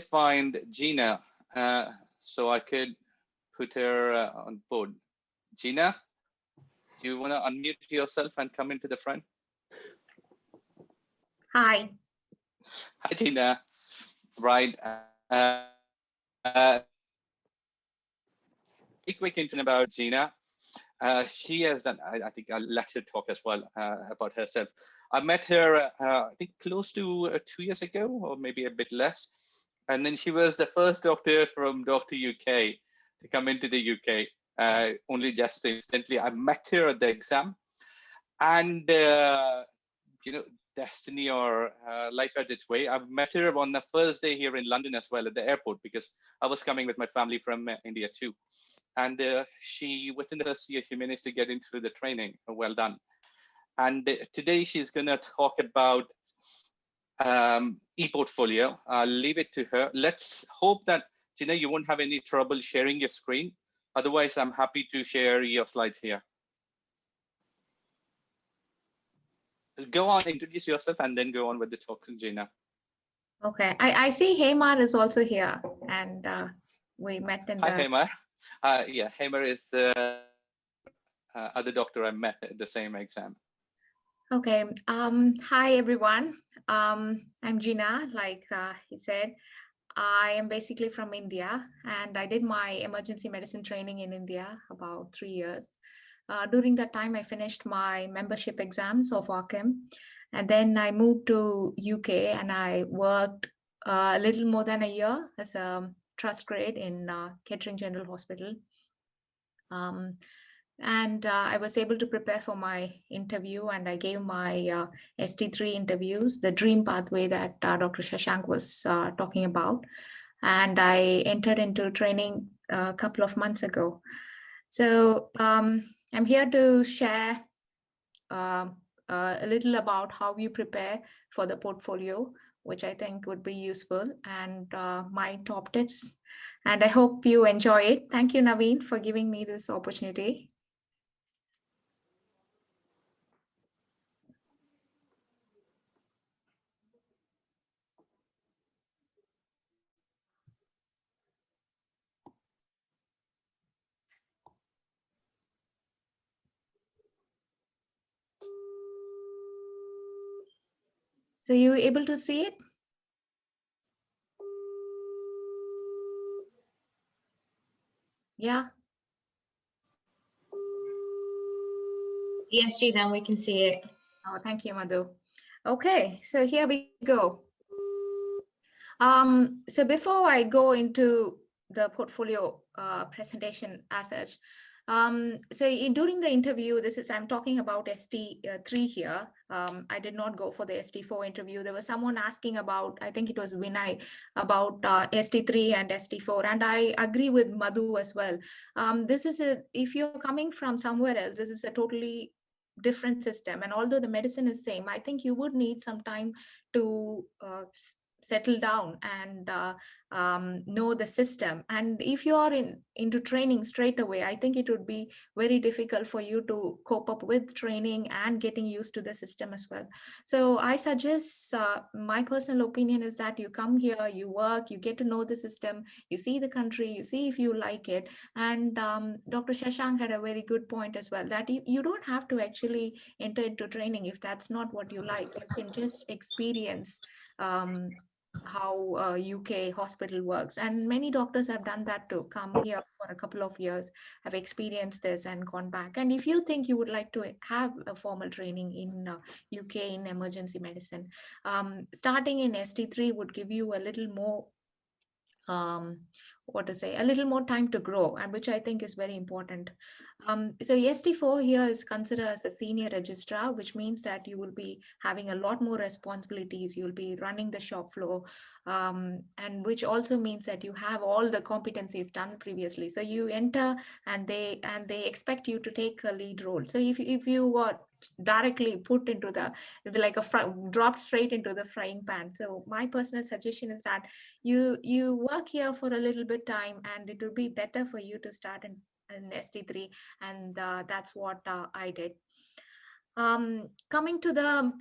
find Gina so I could put her on board. Gina, do you want to unmute yourself and come into the front? Hi. Hi, Gina. Right. A quick introduction about Gina. She has done, I think I'll let her talk as well about herself. I met her, I think, close to 2 years ago, or maybe a bit less. And then she was the first doctor from Doctor UK to come into the UK, only just instantly. I met her at the exam. And, you know, destiny or life had its way. I've met her on the first day here in London as well at the airport, because I was coming with my family from India too. And she, within the first year, she managed to get into the training. Well done. And today she's going to talk about ePortfolio. I'll leave it to her. Let's hope that, Gina, you won't have any trouble sharing your screen. Otherwise, I'm happy to share your slides here. Go on, introduce yourself, and then go on with the talk, Gina. Okay, I see Hemar is also here, and we met in Hi, Hemar. Yeah, Hemar is the other doctor I met at the same exam. Okay. Hi, everyone. I'm Gina, like he said. I am basically from India, and I did my emergency medicine training in India about 3 years. During that time, I finished my membership exams of ARCM, and then I moved to UK, and I worked a little more than a year as a trust grade in Kettering General Hospital. And I was able to prepare for my interview, and I gave my ST3 interviews, the dream pathway that Dr. Shashank was talking about. And I entered into training a couple of months ago. So I'm here to share a little about how you prepare for the portfolio, which I think would be useful, and my top tips. And I hope you enjoy it. Thank you, Naveen, for giving me this opportunity. So you able to see it? Yeah. Yes, Gina, we can see it. Oh, thank you, Madhu. Okay, so here we go. So before I go into the portfolio presentation as such, during the interview, I'm talking about ST3 here. I did not go for the ST4 interview. There was someone asking about, I think it was Vinay, about ST3 and ST4, and I agree with Madhu as well. If you're coming from somewhere else, this is a totally different system, and although the medicine is same, I think you would need some time to settle down and know the system. And if you are into training straight away, I think it would be very difficult for you to cope up with training and getting used to the system as well. So I suggest, my personal opinion is that you come here, you work, you get to know the system, you see the country, you see if you like it. And Dr. Shashank had a very good point as well, that you don't have to actually enter into training if that's not what you like. You can just experience how UK hospital works, and many doctors have done that too. Come here for a couple of years, have experienced this and gone back. And if you think you would like to have a formal training in UK in emergency medicine, starting in ST3 would give you a little more a little more time to grow, and which I think is very important. So ST4 here is considered as a senior registrar, which means that you will be having a lot more responsibilities. You'll be running the shop floor, and which also means that you have all the competencies done previously. So you enter, and they expect you to take a lead role. So if you were directly put into dropped straight into the frying pan. So my personal suggestion is that you work here for a little bit time, and it will be better for you to start in ST3, and that's what I did. Coming to the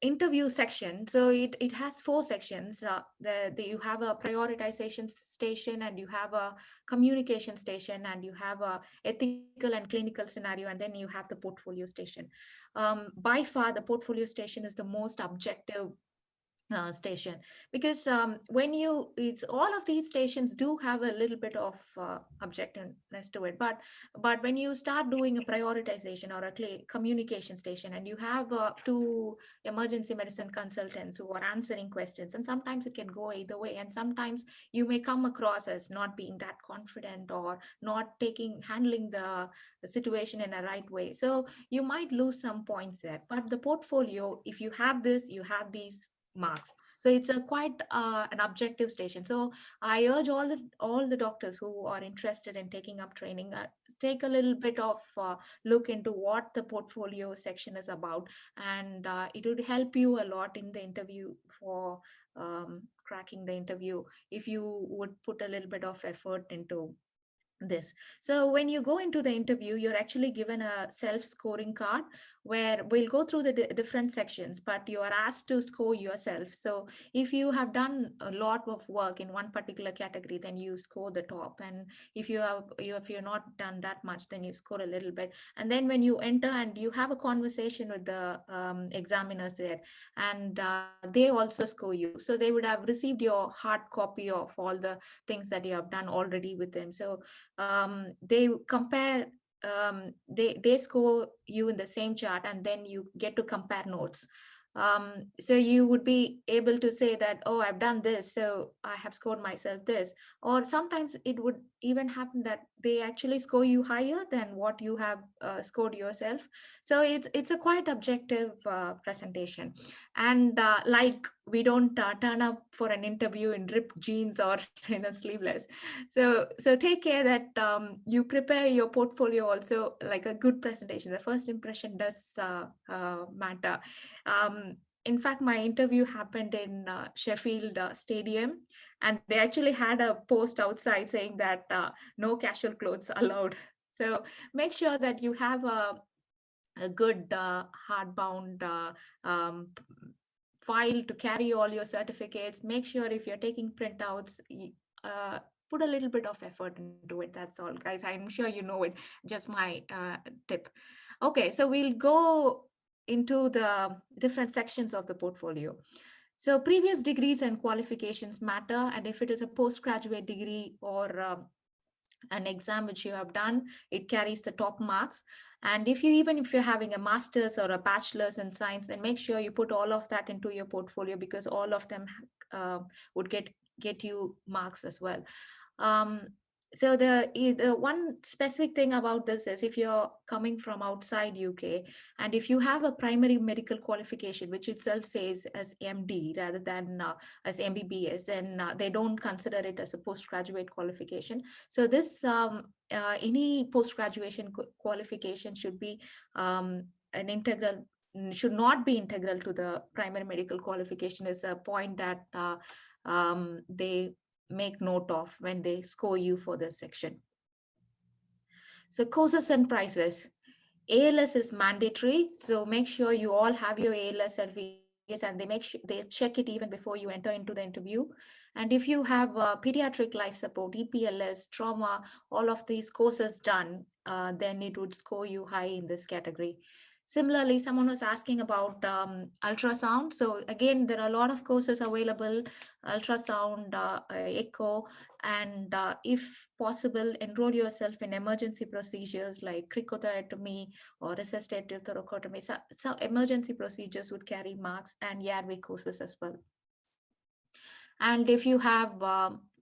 interview section, so it has four sections. You have a prioritization station, and you have a communication station, and you have a ethical and clinical scenario, and then you have the portfolio station. By far, the portfolio station is the most objective station, because when you it's all of these stations do have a little bit of objectiveness to it, but when you start doing a prioritization or a communication station, and you have two emergency medicine consultants who are answering questions, and sometimes it can go either way, and sometimes you may come across as not being that confident or not taking handling the situation in a right way, so you might lose some points there. But the portfolio, if you have this, you have these marks, so it's a quite an objective station. So I urge all the doctors who are interested in taking up training, take a little bit of look into what the portfolio section is about, and it would help you a lot in the interview for cracking the interview, if you would put a little bit of effort into this. So when you go into the interview, you're actually given a self-scoring card where we'll go through the different sections, but you are asked to score yourself. So if you have done a lot of work in one particular category, then you score the top, and if you're not done that much, then you score a little bit. And then when you enter and you have a conversation with the examiners there, and they also score you, so they would have received your hard copy of all the things that you have done already with them. So they compare, they score you in the same chart, and then you get to compare notes. So you would be able to say that, oh, I've done this, so I have scored myself this. Or sometimes it would even happen that they actually score you higher than what you have scored yourself. So it's a quite objective presentation. And like, we don't turn up for an interview in ripped jeans or in a sleeveless. So take care that you prepare your portfolio also like a good presentation. The first impression does matter. In fact, my interview happened in Sheffield Stadium, and they actually had a post outside saying that no casual clothes allowed. So make sure that you have a good hardbound file to carry all your certificates. Make sure if you're taking printouts, uh, put a little bit of effort into it. That's all, guys. I'm sure you know it. Just my tip. Okay, so we'll go into the different sections of the portfolio. So previous degrees and qualifications matter, and if it is a postgraduate degree or an exam which you have done, it carries the top marks. And if you, even if you're having a master's or a bachelor's in science, then make sure you put all of that into your portfolio, because all of them would get you marks as well. um, so the one specific thing about this is, if you're coming from outside UK, and if you have a primary medical qualification which itself says as MD rather than as MBBS, and they don't consider it as a postgraduate qualification. So this any post-graduation qualification should be an integral, should not be integral to the primary medical qualification, is a point that they make note of when they score you for this section. So courses and prices. ALS is mandatory, so make sure you all have your ALS certificates, and they check it even before you enter into the interview. And if you have pediatric life support, EPLS, trauma, all of these courses done, then it would score you high in this category. Similarly, someone was asking about ultrasound. So again, there are a lot of courses available: ultrasound, echo, and if possible, enroll yourself in emergency procedures like cricotherectomy or resuscitative thoracotomy. So emergency procedures would carry marks, and airway courses as well. And if you have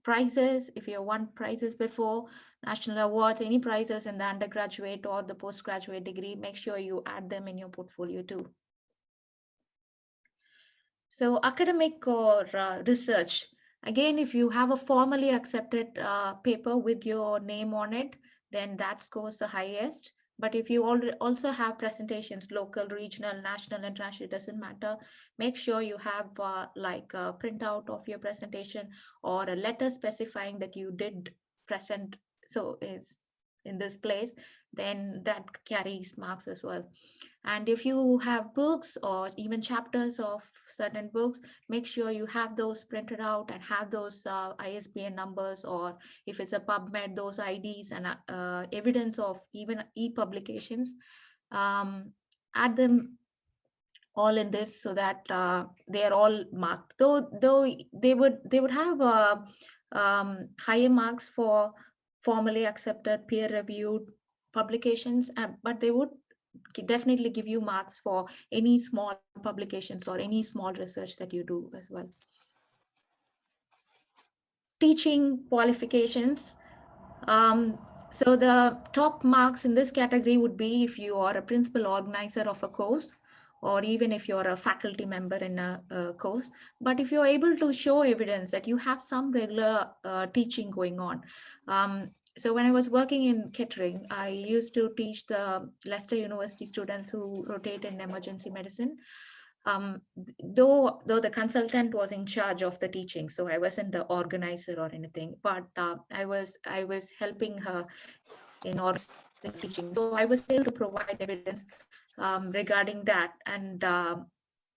prizes, if you won prizes before, national awards, any prizes in the undergraduate or the postgraduate degree, make sure you add them in your portfolio too. So academic or research, again, if you have a formally accepted paper with your name on it, then that scores the highest. But if you also have presentations, local, regional, national, international, it doesn't matter. Make sure you have like a printout of your presentation or a letter specifying that you did present. So it's in this place, then that carries marks as well. And if you have books or even chapters of certain books, make sure you have those printed out and have those ISBN numbers, or if it's a PubMed, those IDs and evidence of even e-publications. Add them all in this so that they are all marked. Though they would have higher marks for formally accepted peer-reviewed publications, but they would definitely give you marks for any small publications or any small research that you do as well. Teaching qualifications. Um, so the top marks in this category would be if you are a principal organizer of a course, or even if you're a faculty member in a course. But if you're able to show evidence that you have some regular teaching going on. So when I was working in Kettering, I used to teach the Leicester University students who rotate in emergency medicine. Though the consultant was in charge of the teaching, so I wasn't the organizer or anything, but I was helping her in organizing the teaching. So I was able to provide evidence regarding that, and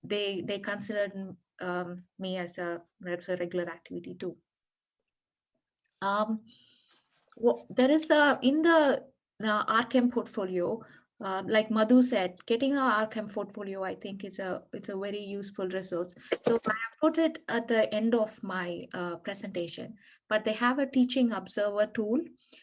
they considered me as a regular activity too. There is in the RChem portfolio, like Madhu said, getting a RChem portfolio, I think it's a very useful resource. So I have put it at the end of my presentation, but they have a teaching observer tool.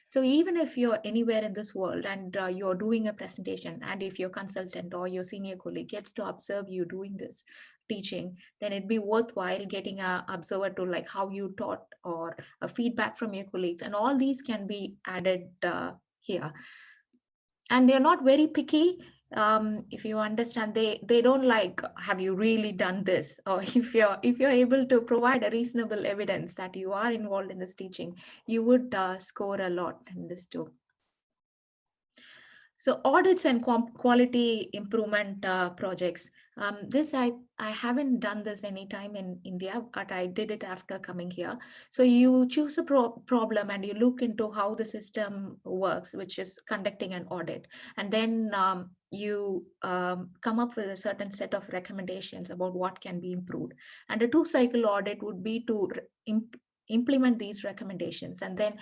So even if you're anywhere in this world and you're doing a presentation, and if your consultant or your senior colleague gets to observe you doing this teaching, then it'd be worthwhile getting a observer tool, like how you taught or a feedback from your colleagues, and all these can be added here. And they're not very picky. If you understand, they don't like, have you really done this? Or if you're able to provide a reasonable evidence that you are involved in this teaching, you would score a lot in this too. So audits and quality improvement projects. This I haven't done this anytime in India, but I did it after coming here. So you choose a problem and you look into how the system works, which is conducting an audit. And then you come up with a certain set of recommendations about what can be improved. And a 2-cycle audit would be to implement these recommendations and then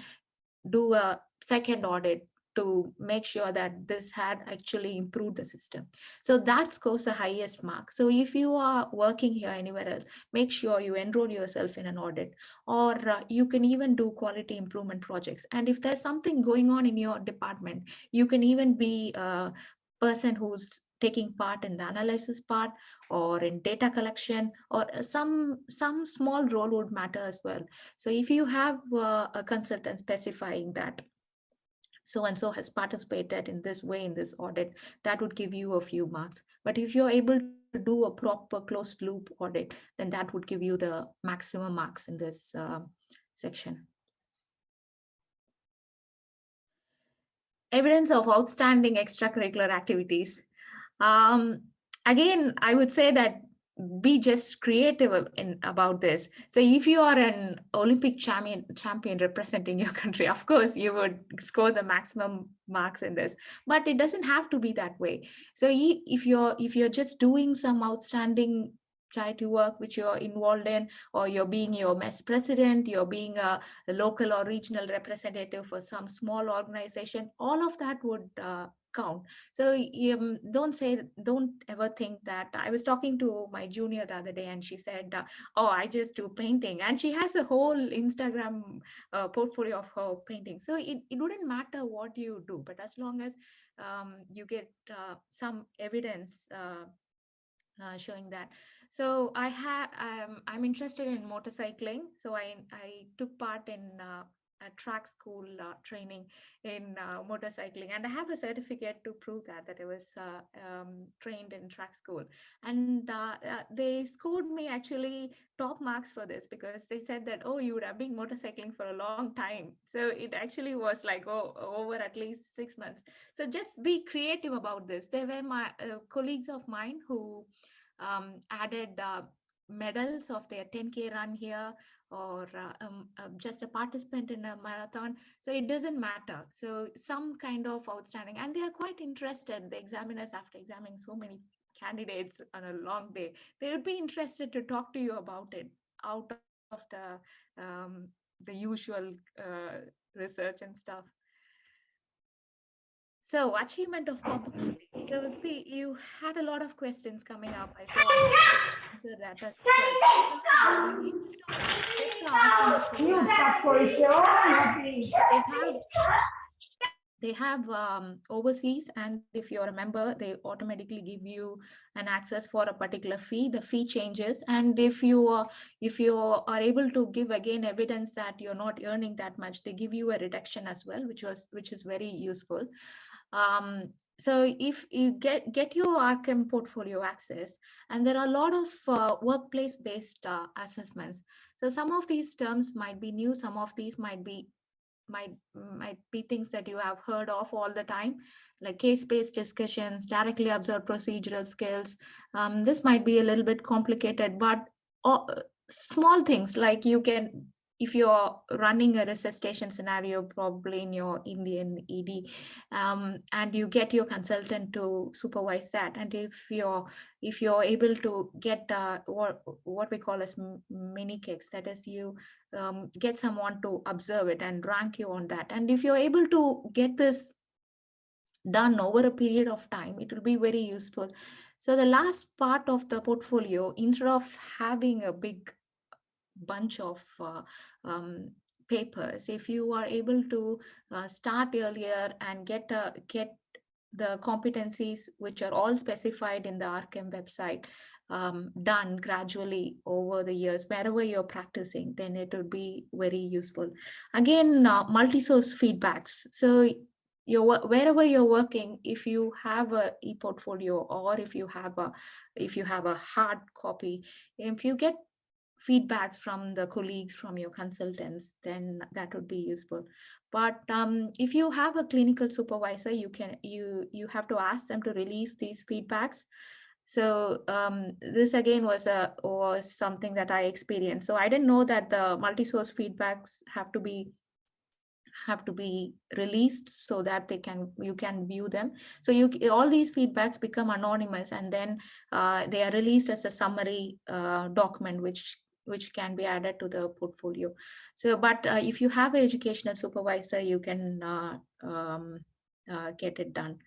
do a second audit to make sure that this had actually improved the system. So that scores the highest mark. So if you are working here anywhere else, make sure you enroll yourself in an audit, or you can even do quality improvement projects. And if there's something going on in your department, you can even be a person who's taking part in the analysis part or in data collection, or some small role would matter as well. So if you have a consultant specifying that so and so has participated in this way in this audit, that would give you a few marks. But if you're able to do a proper closed loop audit, then that would give you the maximum marks in this section. Evidence of outstanding extracurricular activities. Again, I would say that be just creative about this. So if you are an Olympic champion representing your country, of course you would score the maximum marks in this, but it doesn't have to be that way. So if you're just doing some outstanding charity work which you're involved in, or you're being your mess president, you're being a local or regional representative for some small organization, all of that would count. So don't ever think that. I was talking to my junior the other day and she said, oh, I just do painting, and she has a whole Instagram portfolio of her painting. So it wouldn't matter what you do, but as long as you get some evidence showing that. So I'm interested in motorcycling. So I took part in a track school training in motorcycling, and I have a certificate to prove that I was trained in track school. And they scored me actually top marks for this, because they said that, oh, you would have been motorcycling for a long time. So it actually was like, oh, over at least 6 months. So just be creative about this. There were my colleagues of mine who added medals of their 10K run here, or just a participant in a marathon. So it doesn't matter. So some kind of outstanding, and they are quite interested. The examiners, after examining so many candidates on a long day, they would be interested to talk to you about it out of the usual research and stuff. So achievement of popularity. So you had a lot of questions coming up. I saw answer that as well. So if to get the RKM popularity, so they have overseas, and if you're a member, they automatically give you an access for a particular fee. The fee changes, and if you are able to give again evidence that you're not earning that much, they give you a reduction as well, which is very useful. So if you get your RKM portfolio access, and there are a lot of workplace based assessments. So some of these terms might be new, some of these might be things that you have heard of all the time, like case-based discussions, directly observed procedural skills. This might be a little bit complicated, but uh, small things like you can, if you're running a resuscitation scenario, probably in your Indian ED, and you get your consultant to supervise that, and if you're able to get what we call as mini kicks, that is, you get someone to observe it and rank you on that. And if you're able to get this done over a period of time, it will be very useful. So the last part of the portfolio, instead of having a big bunch of papers, if you are able to start earlier and get the competencies which are all specified in the RKM website done gradually over the years, wherever you're practicing, then it would be very useful. Again, multi-source feedbacks. So wherever you're working, if you have a e-portfolio, or if you have a hard copy, if you get feedbacks from the colleagues, from your consultants, then that would be useful. But if you have a clinical supervisor, you have to ask them to release these feedbacks. So this again was something that I experienced. So I didn't know that the multi-source feedbacks have to be released so that you can view them. So all these feedbacks become anonymous, and then they are released as a summary document which can be added to the portfolio. So but if you have an educational supervisor, you can get it done.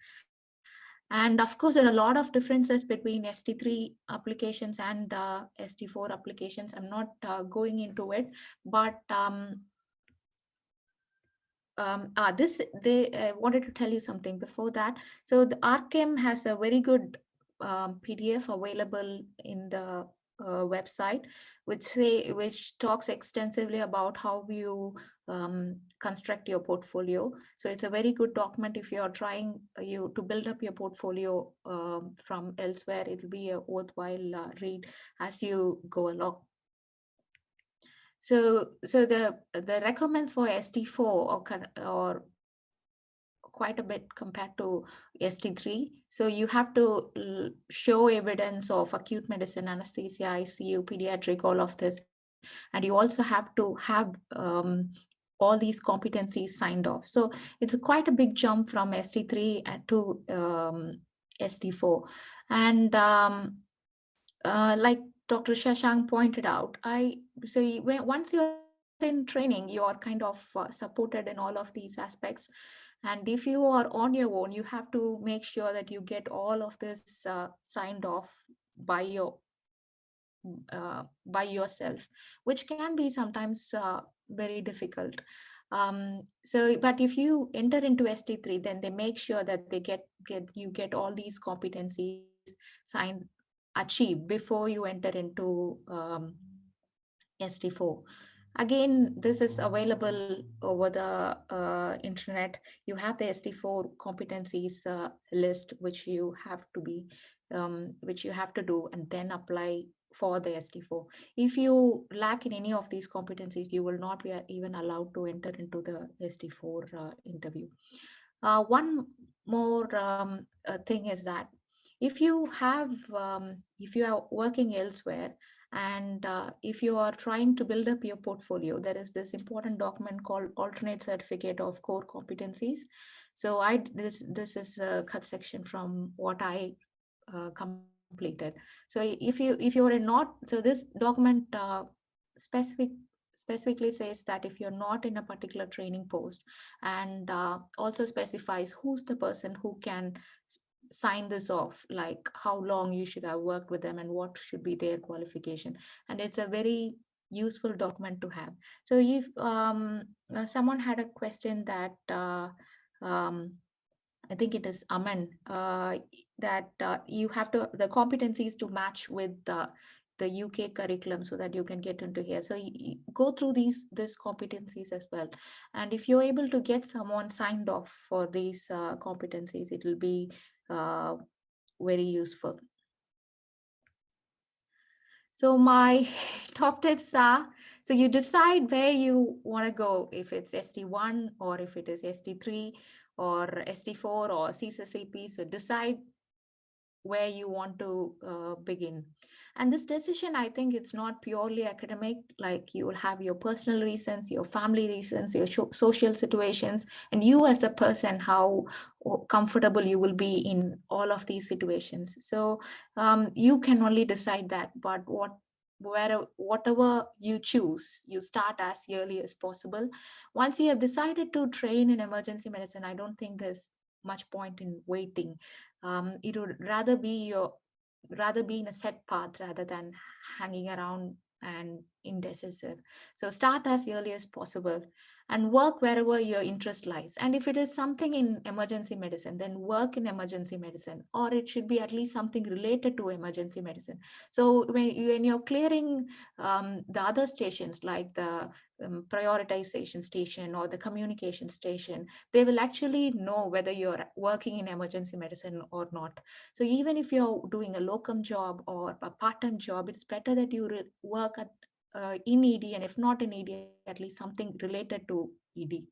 And of course, there are a lot of differences between ST3 applications and ST4 applications. I'm not going into it, but this they wanted to tell you something before that. So the RKM has a very good PDF available in the website, which talks extensively about how you construct your portfolio. So it's a very good document if you are trying you to build up your portfolio from elsewhere. It will be a worthwhile read as you go along. So the requirements for ST4 or quite a bit compared to ST3. So you have to show evidence of acute medicine, anesthesia, ICU, pediatric, all of this. And you also have to have all these competencies signed off. So it's quite a big jump from ST3 to ST4. And like Dr. Shashank pointed out, once you're in training, you are kind of supported in all of these aspects. And if you are on your own, you have to make sure that you get all of this signed off by yourself, which can be sometimes very difficult. But if you enter into ST3, then they make sure that they get all these competencies signed, achieved before you enter into ST4. Again, this is available over the internet. You have the ST4 competencies list, which you have to do and then apply for the ST4. If you lack in any of these competencies, you will not be even allowed to enter into the ST4 interview. One more thing is that if you are working elsewhere And if you are trying to build up your portfolio, there is this important document called alternate certificate of core competencies. So this is a cut section from what I completed. So if you are not, so this document specific specifically says that if you're not in a particular training post, and also specifies who's the person who can sign this off, like how long you should have worked with them and what should be their qualification. And it's a very useful document to have. So if someone had a question that um, I think it is Aman, that you have to, the competencies to match with the UK curriculum so that you can get into here. So you go through these competencies as well. And if you're able to get someone signed off for these competencies, it will be uh, very useful. So my top tips are, so you decide where you want to go, if it's ST1 or if it is ST3 or ST4 or CCCP. So decide where you want to begin. And this decision, I think it's not purely academic, like you will have your personal reasons, your family reasons, your social situations, and you as a person, how comfortable you will be in all of these situations. So you can only decide that, but whatever you choose, you start as early as possible. Once you have decided to train in emergency medicine, I don't think there's much point in waiting. It would rather be in a set path rather than hanging around and indecisive. So start as early as possible and work wherever your interest lies. And if it is something in emergency medicine, then work in emergency medicine, or it should be at least something related to emergency medicine. So when you're clearing the other stations, like the prioritization station or the communication station, they will actually know whether you're working in emergency medicine or not. So even if you're doing a locum job or a part-time job, it's better that you work at in ED, and if not in ED, at least something related to ED.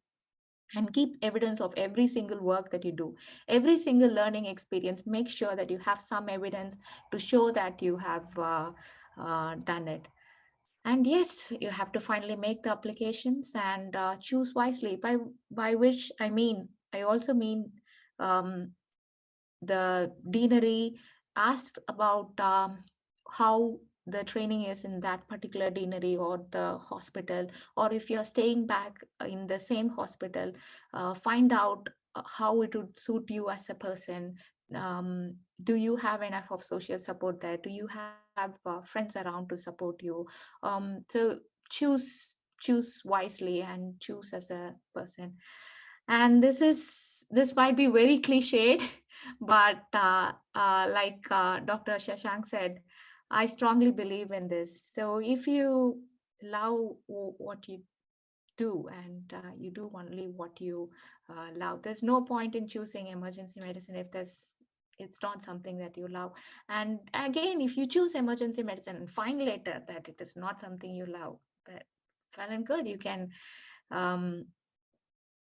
And keep evidence of every single work that you do, every single learning experience. Make sure that you have some evidence to show that you have done it. And yes, you have to finally make the applications and choose wisely. By which I also mean um, the deanery asked about how the training is in that particular deanery or the hospital, or if you're staying back in the same hospital, find out how it would suit you as a person. Do you have enough of social support there? Do you have friends around to support you? So choose wisely and choose as a person. And this might be very cliched, but like Dr. Shashank said, I strongly believe in this. So if you love what you do, and you do only what you love, there's no point in choosing emergency medicine if it's not something that you love. And again, if you choose emergency medicine and find later that it is not something you love, but well and good, um,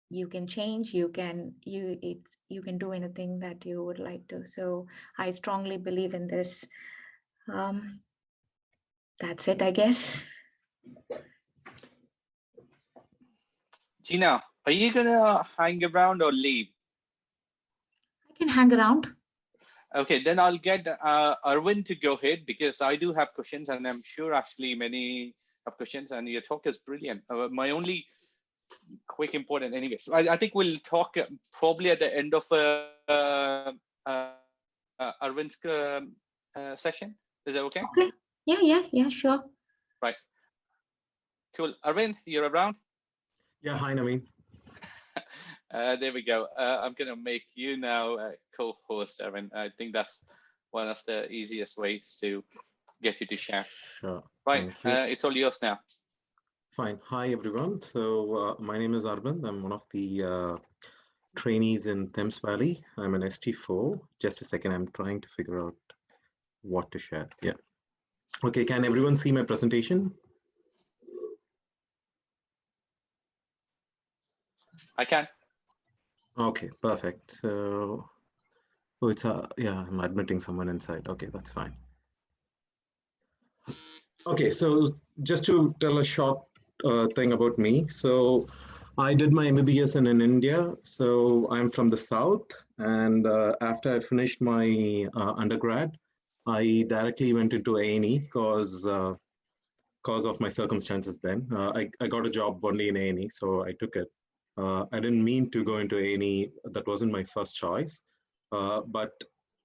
you can change, you can do anything that you would like to. So I strongly believe in this. um that's it, I guess. Gina, are you gonna hang around or leave? I can hang around. Okay, then I'll get Arvind to go ahead, because I do have questions, and I'm sure actually many have questions, and your talk is brilliant. My only quick important anyway. So I think we'll talk probably at the end of Arvind's session. Is that okay? Okay. Yeah, sure. Right. Cool. Arvind, you're around? Yeah, hi, Naveen. There we go. I'm going to make you now co-host, Arvind. I think that's one of the easiest ways to get you to share. Sure. Right. It's all yours now. Fine. Hi, everyone. So my name is Arvind. I'm one of the trainees in Thames Valley. I'm an ST4. Just a second. I'm trying to figure out what to share. Yeah. Okay. Can everyone see my presentation? I can. Okay, perfect. So, yeah, I'm admitting someone inside. Okay, that's fine. Okay, so just to tell a short thing about me. So I did my MBBS in India. So I'm from the South. And after I finished my undergrad, I directly went into A&E because of my circumstances then. I got a job only in A&E, so I took it. I didn't mean to go into A&E. That wasn't my first choice. But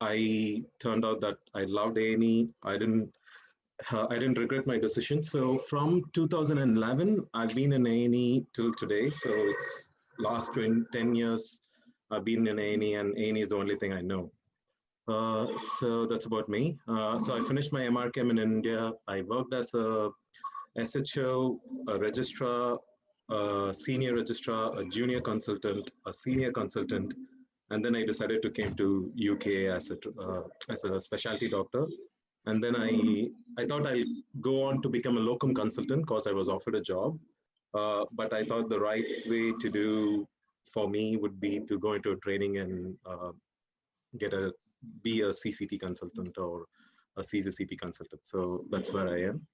I turned out that I loved A&E. I didn't regret my decision. So from 2011, I've been in A&E till today. So it's last 10 years I've been in A&E, and A&E is the only thing I know. So that's about me. So I finished my MRChem in India. I worked as a SHO, a registrar, a senior registrar, a junior consultant, a senior consultant, and then I decided to came to UK as a specialty doctor. And then I thought I'll go on to become a locum consultant because I was offered a job. But I thought the right way to do for me would be to go into a training and get a be a CCT consultant or a CCCP consultant. So that's where I am.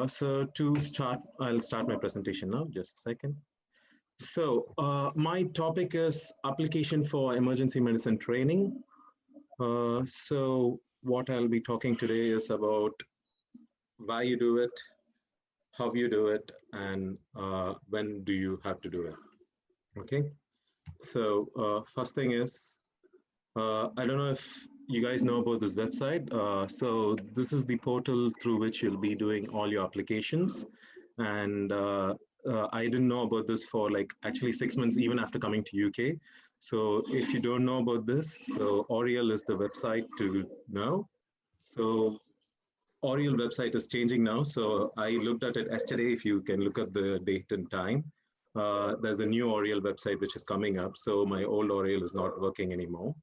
So to start, I'll start my presentation now, just a second. So my topic is application for emergency medicine training. So what I'll be talking today is about why you do it, how you do it, and when do you have to do it. Okay. So first thing is, I don't know if you guys know about this website. So this is the portal through which you'll be doing all your applications. And I didn't know about this for like actually 6 months, even after coming to UK. So if you don't know about this, so Oriel is the website to know. So Oriel website is changing now. So I looked at it yesterday. If you can look at the date and time, there's a new Oriel website which is coming up. So my old Oriel is not working anymore.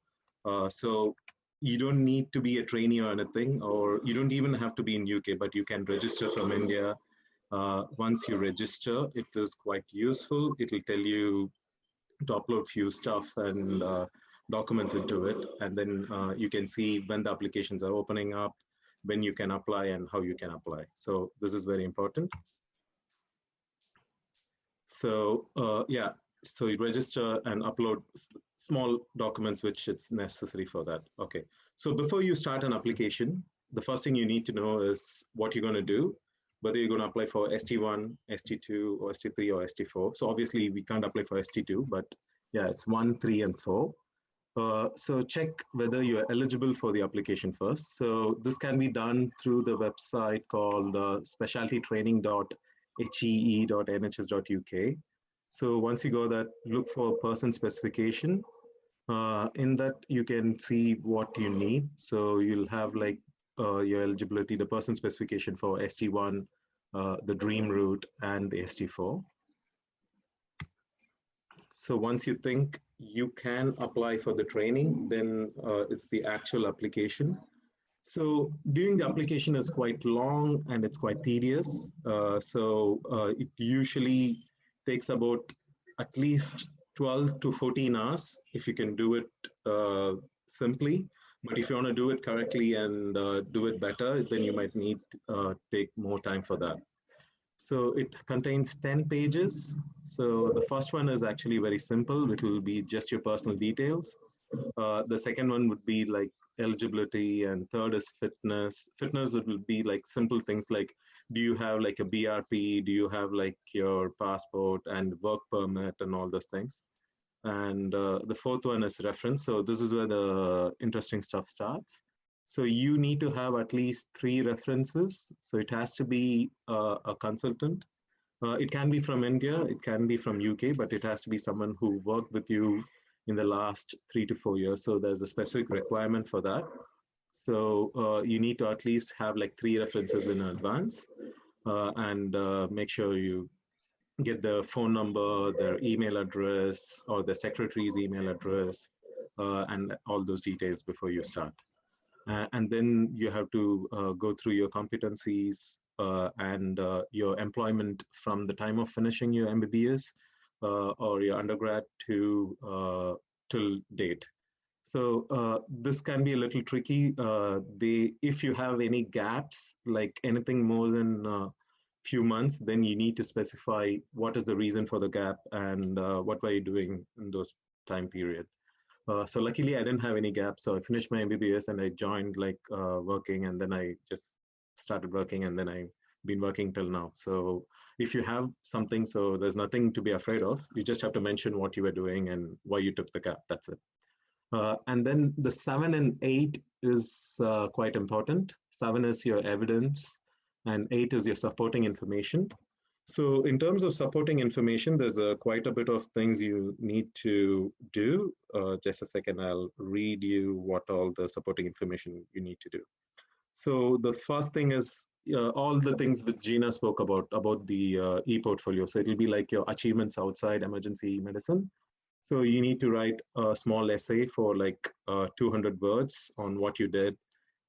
So you don't need to be a trainee or anything, or you don't even have to be in UK, but you can register from India. Once you register, it is quite useful. It will tell you to upload few stuff and documents into it, and then you can see when the applications are opening up, when you can apply, and how you can apply. So this is very important. So yeah, so you register and upload small documents which it's necessary for that. Okay, so before you start an application, the first thing you need to know is what you're going to do, whether you're going to apply for ST1, ST2, or ST3, or ST4. So obviously we can't apply for ST2, but yeah, it's 1, 3, and 4. So check whether you're eligible for the application first. So this can be done through the website called specialtytraining.hee.nhs.uk. So once you go that, look for person specification. In that you can see what you need. So you'll have like your eligibility, the person specification for ST1, the dream route, and the ST4. So once you think you can apply for the training, then it's the actual application. So doing the application is quite long and it's quite tedious. It usually takes about at least 12 to 14 hours if you can do it simply. But if you want to do it correctly and do it better, then you might need take more time for that. So it contains 10 pages. So the first one is actually very simple. It will be just your personal details. The second one would be like eligibility, and third is fitness. Fitness, it will be like simple things like, do you have like a BRP? Do you have like your passport and work permit and all those things? And the fourth one is reference. So this is where the interesting stuff starts. So you need to have at least 3 references. So it has to be a consultant. It can be from India, it can be from UK, but it has to be someone who worked with you in the last 3 to 4 years. So there's a specific requirement for that. So you need to at least have like 3 references in advance, and make sure you get the phone number, their email address, or the secretary's email address, and all those details before you start. And then you have to go through your competencies and your employment from the time of finishing your MBBS or your undergrad to till date. So this can be a little tricky. If you have any gaps, like anything more than few months, then you need to specify what is the reason for the gap and what were you doing in those time period. So luckily I didn't have any gaps. So I finished my MBBS and I joined like working, and then I just started working, and then I've been working till now. So if you have something, so there's nothing to be afraid of. You just have to mention what you were doing and why you took the gap. That's it. And then the 7 and 8 is quite important. 7 is your evidence and 8 is your supporting information. So in terms of supporting information, there's quite a bit of things you need to do. Just a second, I'll read you what all the supporting information you need to do. So the first thing is all the things which Gina spoke about the e-portfolio. So it'll be like your achievements outside emergency medicine. So you need to write a small essay for like 200 words on what you did.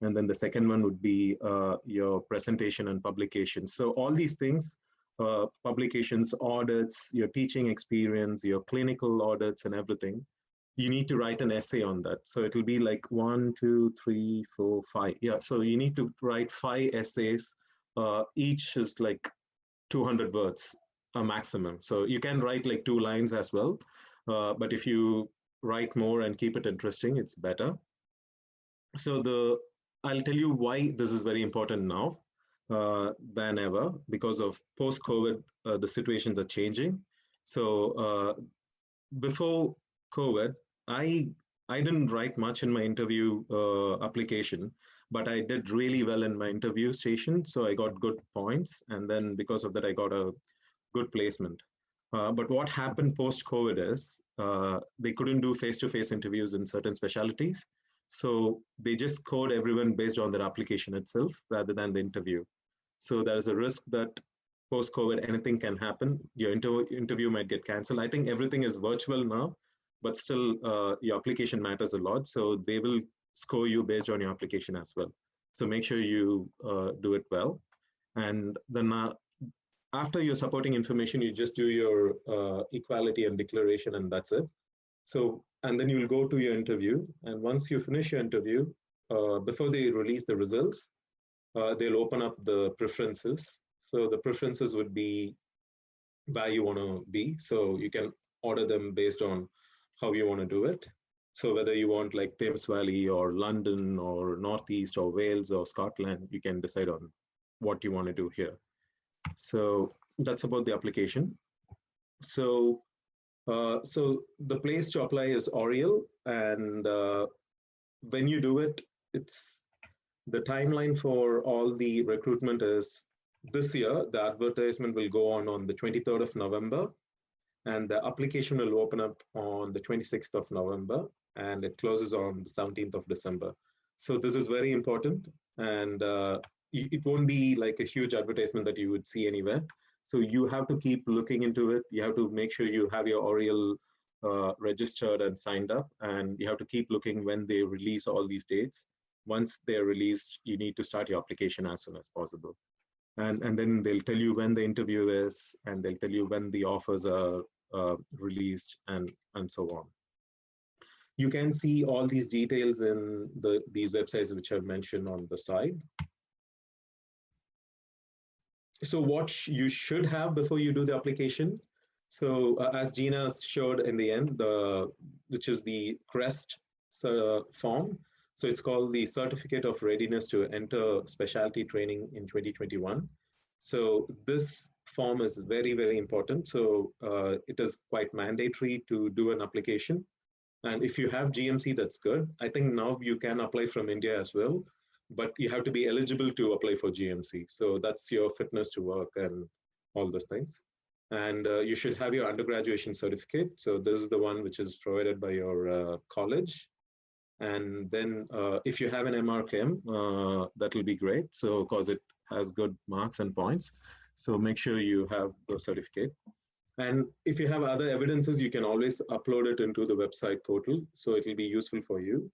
And then the second one would be your presentation and publication. So all these things, publications, audits, your teaching experience, your clinical audits and everything, you need to write an essay on that. So it'll be like 1, 2, 3, 4, 5. Yeah, so you need to write 5 essays. Each is like 200 words, a maximum. So you can write like 2 lines as well. But if you write more and keep it interesting, it's better. So I'll tell you why this is very important now than ever, because of post-COVID, the situations are changing. So before COVID, I didn't write much in my interview application, but I did really well in my interview station. So I got good points. And then because of that, I got a good placement. But what happened post-COVID is they couldn't do face-to-face interviews in certain specialties. So they just code everyone based on their application itself rather than the interview. So there is a risk that post-COVID, anything can happen. Your interview might get canceled. I think everything is virtual now, but still your application matters a lot. So they will score you based on your application as well. So make sure you do it well. And then after your supporting information, you just do your equality and declaration, and that's it. So, and then you'll go to your interview. And once you finish your interview, before they release the results, they'll open up the preferences. So the preferences would be where you want to be. So you can order them based on how you want to do it. So whether you want like Thames Valley or London or Northeast or Wales or Scotland, you can decide on what you want to do here. So that's about the application. So the place to apply is Oriel, and when you do it, it's the timeline for all the recruitment is this year. The advertisement will go on the 23rd of November, and the application will open up on the 26th of November, and it closes on the 17th of December. So this is very important, and it won't be like a huge advertisement that you would see anywhere. So you have to keep looking into it. You have to make sure you have your Oriel registered and signed up, and you have to keep looking when they release all these dates. Once they're released, you need to start your application as soon as possible. And then they'll tell you when the interview is, and they'll tell you when the offers are released, and so on. You can see all these details in these websites which I've mentioned on the side. So what you should have before you do the application. So as Gina showed in the end, which is the CREST form. So it's called the Certificate of Readiness to Enter Specialty Training in 2021. So this form is very, very important. So it is quite mandatory to do an application. And if you have GMC, that's good. I think now you can apply from India as well, but you have to be eligible to apply for GMC. So that's your fitness to work and all those things. And you should have your undergraduation certificate. So this is the one which is provided by your college. And then if you have an MRChem, that will be great. So because it has good marks and points. So make sure you have the certificate. And if you have other evidences, you can always upload it into the website portal. So it will be useful for you.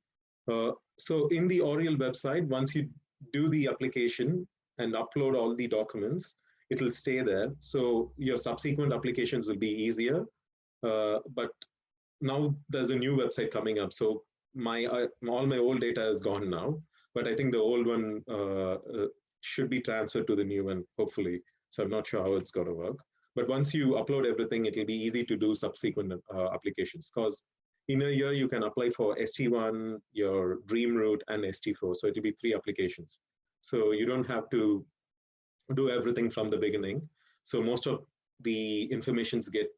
So in the Oriel website, once you do the application and upload all the documents, it will stay there. So your subsequent applications will be easier. But now there's a new website coming up. So all my old data is gone now, but I think the old one should be transferred to the new one, hopefully. So I'm not sure how it's going to work. But once you upload everything, it'll be easy to do subsequent applications, because in a year you can apply for ST1, your dream route, and ST4. So it'll be 3 applications. So you don't have to do everything from the beginning. So most of the informations get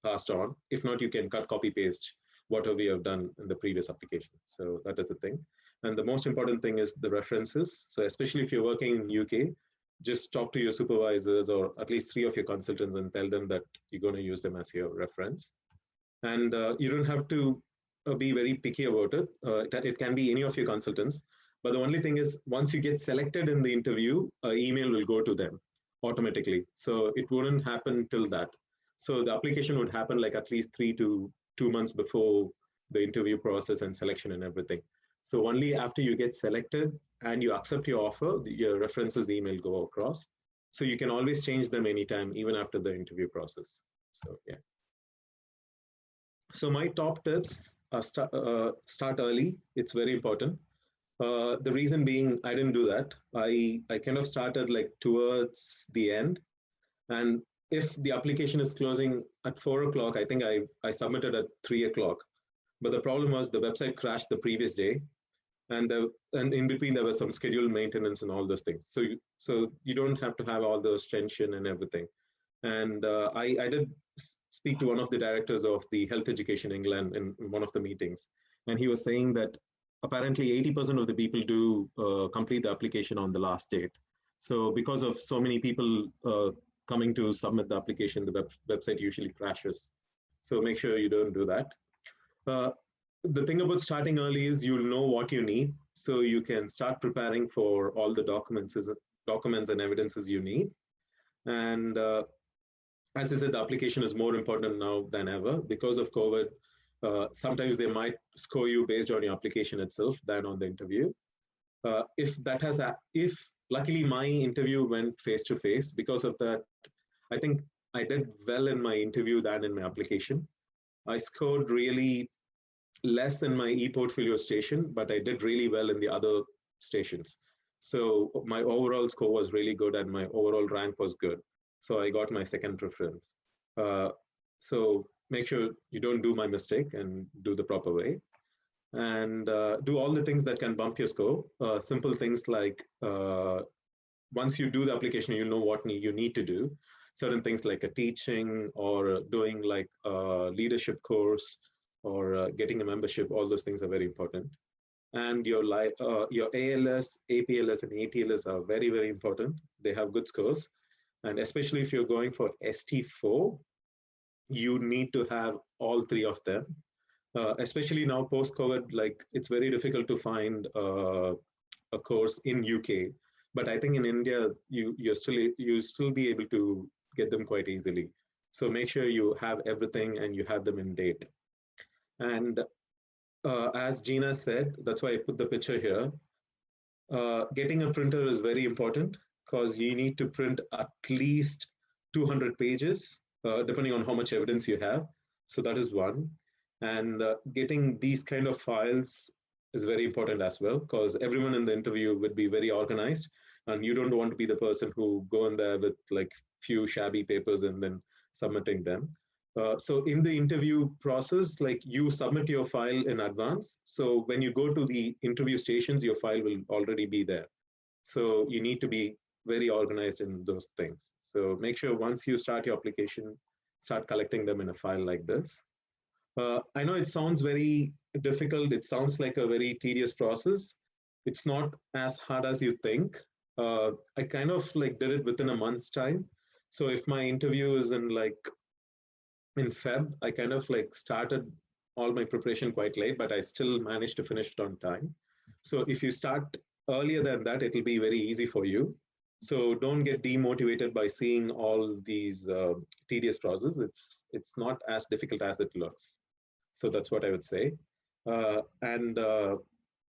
passed on. If not, you can cut, copy, paste whatever we have done in the previous application. So that is the thing. And the most important thing is the references. So especially if you're working in UK, just talk to your supervisors or at least 3 of your consultants and tell them that you're going to use them as your reference. And you don't have to be very picky about it. It can be any of your consultants. But the only thing is, once you get selected in the interview, email will go to them automatically. So it wouldn't happen till that. So the application would happen like at least 3 to 2 months before the interview process and selection and everything. So only after you get selected and you accept your offer, your references email go across. So you can always change them anytime, even after the interview process. So yeah. So my top tips are start early. It's very important. The reason being, I didn't do that. I kind of started like towards the end. And if the application is closing at 4 o'clock, I think I submitted at 3 o'clock. But the problem was the website crashed the previous day. And in between, there was some scheduled maintenance and all those things. So you don't have to have all those tension and everything. And I did speak to one of the directors of the Health Education England in one of the meetings. And he was saying that apparently 80% of the people do complete the application on the last date. So because of so many people coming to submit the application, the website usually crashes. So make sure you don't do that. The thing about starting early is you'll know what you need. So you can start preparing for all the documents and evidences you need. And as I said, the application is more important now than ever because of COVID. Sometimes they might score you based on your application itself than on the interview. If luckily my interview went face to face, because of that, I think I did well in my interview than in my application. I scored really less in my e-portfolio station, but I did really well in the other stations. So my overall score was really good and my overall rank was good. So I got my second preference. So make sure you don't do my mistake and do the proper way. And do all the things that can bump your score. Simple things like once you do the application, you know what you need to do. Certain things like a teaching or doing like a leadership course or getting a membership, all those things are very important. And your ALS, APLS, and ATLS are very, very important. They have good scores. And especially if you're going for ST4, you need to have all 3 of them. Especially now post-COVID, like it's very difficult to find a course in UK. But I think in India, you'll still be able to get them quite easily. So make sure you have everything and you have them in date. And as Gina said, that's why I put the picture here. Getting a printer is very important because you need to print at least 200 pages, depending on how much evidence you have. So that is one. And getting these kind of files is very important as well, because everyone in the interview would be very organized, and you don't want to be the person who go in there with like few shabby papers and then submitting them. So in the interview process, like you submit your file in advance. So when you go to the interview stations, your file will already be there. So you need to be very organized in those things. So make sure once you start your application, start collecting them in a file like this. I know it sounds very difficult. It sounds like a very tedious process. It's not as hard as you think. I kind of like did it within a month's time. So if my interview is in Feb, I kind of like started all my preparation quite late, but I still managed to finish it on time. So if you start earlier than that, it'll be very easy for you. So don't get demotivated by seeing all these tedious processes. It's not as difficult as it looks. So that's what I would say. And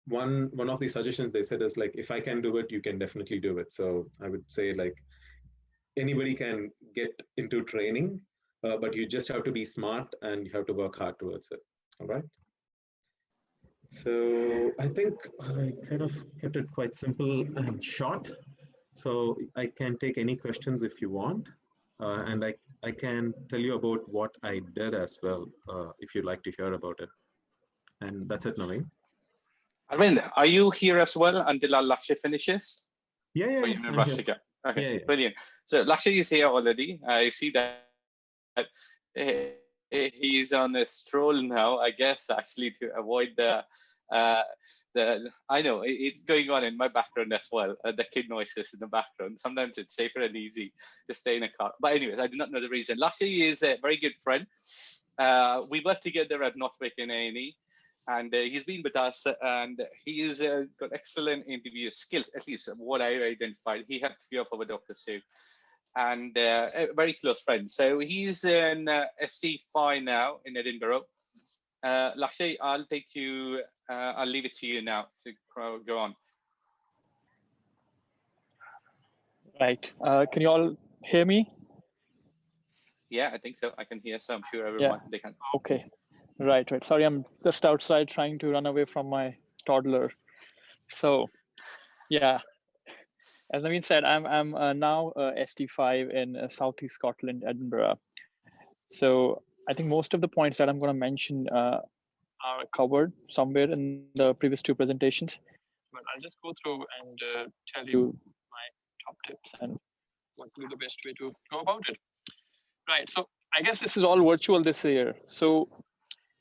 one of the suggestions they said is like, if I can do it, you can definitely do it. So I would say like anybody can get into training, but you just have to be smart and you have to work hard towards it. All right. So I think I kind of kept it quite simple and short. So I can take any questions if you want. And I can tell you about what I did as well, if you'd like to hear about it. And that's it, Naveen. Arvind, are you here as well until our lecture finishes? Yeah, Or yeah, you in a I'm rush here. to go? Okay, Yeah, yeah. brilliant. So Lakshay is here already. I see that he's on a stroll now, I guess, actually to avoid uh, I know it's going on in my background as well, the kid noises in the background. Sometimes it's safer and easy to stay in a car. But anyways, I do not know the reason. Lakshay is a very good friend. We worked together at Northwick in A&E, and he's been with us, and he's got excellent interview skills, at least what I identified. He had a few of our doctors too, and a very close friend. So he's in ST5 now in Edinburgh. Lakshay, I'll leave it to you now to go on. Right. Can you all hear me? Yeah, I think so. I can hear, so I'm sure everyone they can. Okay. Right. Sorry, I'm just outside trying to run away from my toddler. So, yeah, as Naveen said, I'm now ST5 in Southeast Scotland, Edinburgh. So I think most of the points that I'm going to mention are covered somewhere in the previous two presentations. But I'll just go through and tell you my top tips and what will be the best way to go about it. Right. So I guess this is all virtual this year. So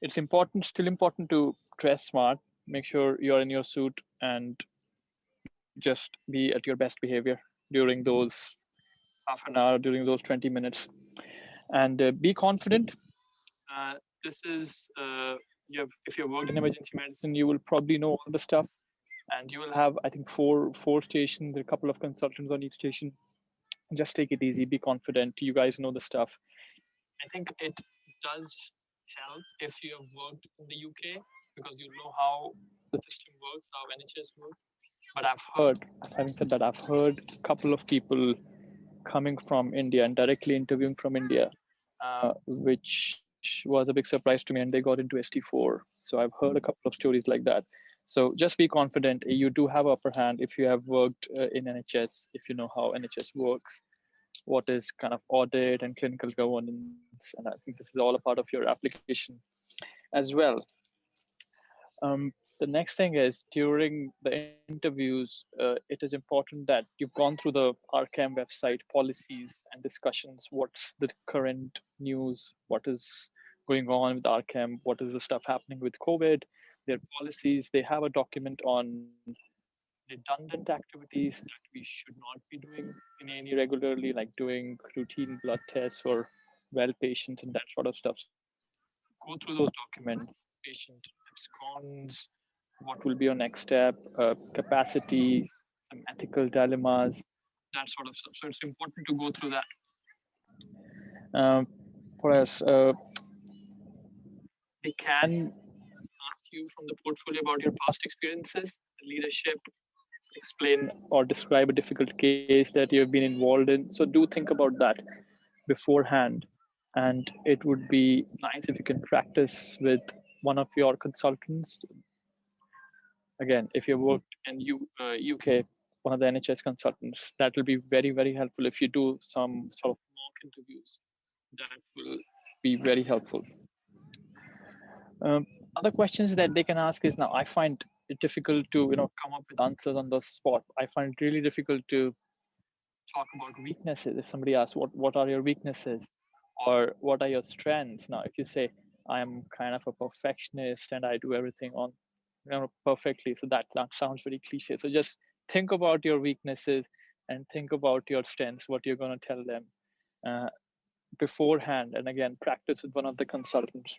it's still important to dress smart, make sure you're in your suit and just be at your best behavior during those half an hour, during those 20 minutes. And be confident. This is, if you've worked in emergency medicine, you will probably know all the stuff. And you will have, I think, four stations, a couple of consultants on each station. Just take it easy, be confident. You guys know the stuff. I think it does help if you have worked in the UK because you know how the system works, how NHS works. But having said that, I've heard a couple of people coming from India and directly interviewing from India, which was a big surprise to me, and they got into ST4. So I've heard a couple of stories like that. So just be confident. You do have upper hand if you have worked in NHS, if you know how NHS works, what is kind of audit and clinical governance. And I think this is all a part of your application as well. The next thing is during the interviews, it is important that you've gone through the RCAM website policies and discussions. What's the current news? What is going on with RCAM? What is the stuff happening with COVID? Their policies. They have a document on redundant activities that we should not be doing in any regularly, like doing routine blood tests for well patients and that sort of stuff. So go through those documents. Patient absconds, what will be your next step, capacity, some ethical dilemmas, that sort of stuff. So it's important to go through that. What else? They can ask you from the portfolio about your past experiences, leadership, explain or describe a difficult case that you've been involved in. So do think about that beforehand. And it would be nice if you can practice with one of your consultants. Again, if you worked in UK, one of the NHS consultants, that will be very, very helpful. If you do some sort of mock interviews, that will be very helpful. Other questions that they can ask is, now I find it difficult to come up with answers on the spot. I find it really difficult to talk about weaknesses. If somebody asks what are your weaknesses or what are your strengths, now if you say I'm kind of a perfectionist and I do everything on perfectly, so that sounds very cliche. So just think about your weaknesses and think about your strengths, what you're going to tell them beforehand, and again practice with one of the consultants.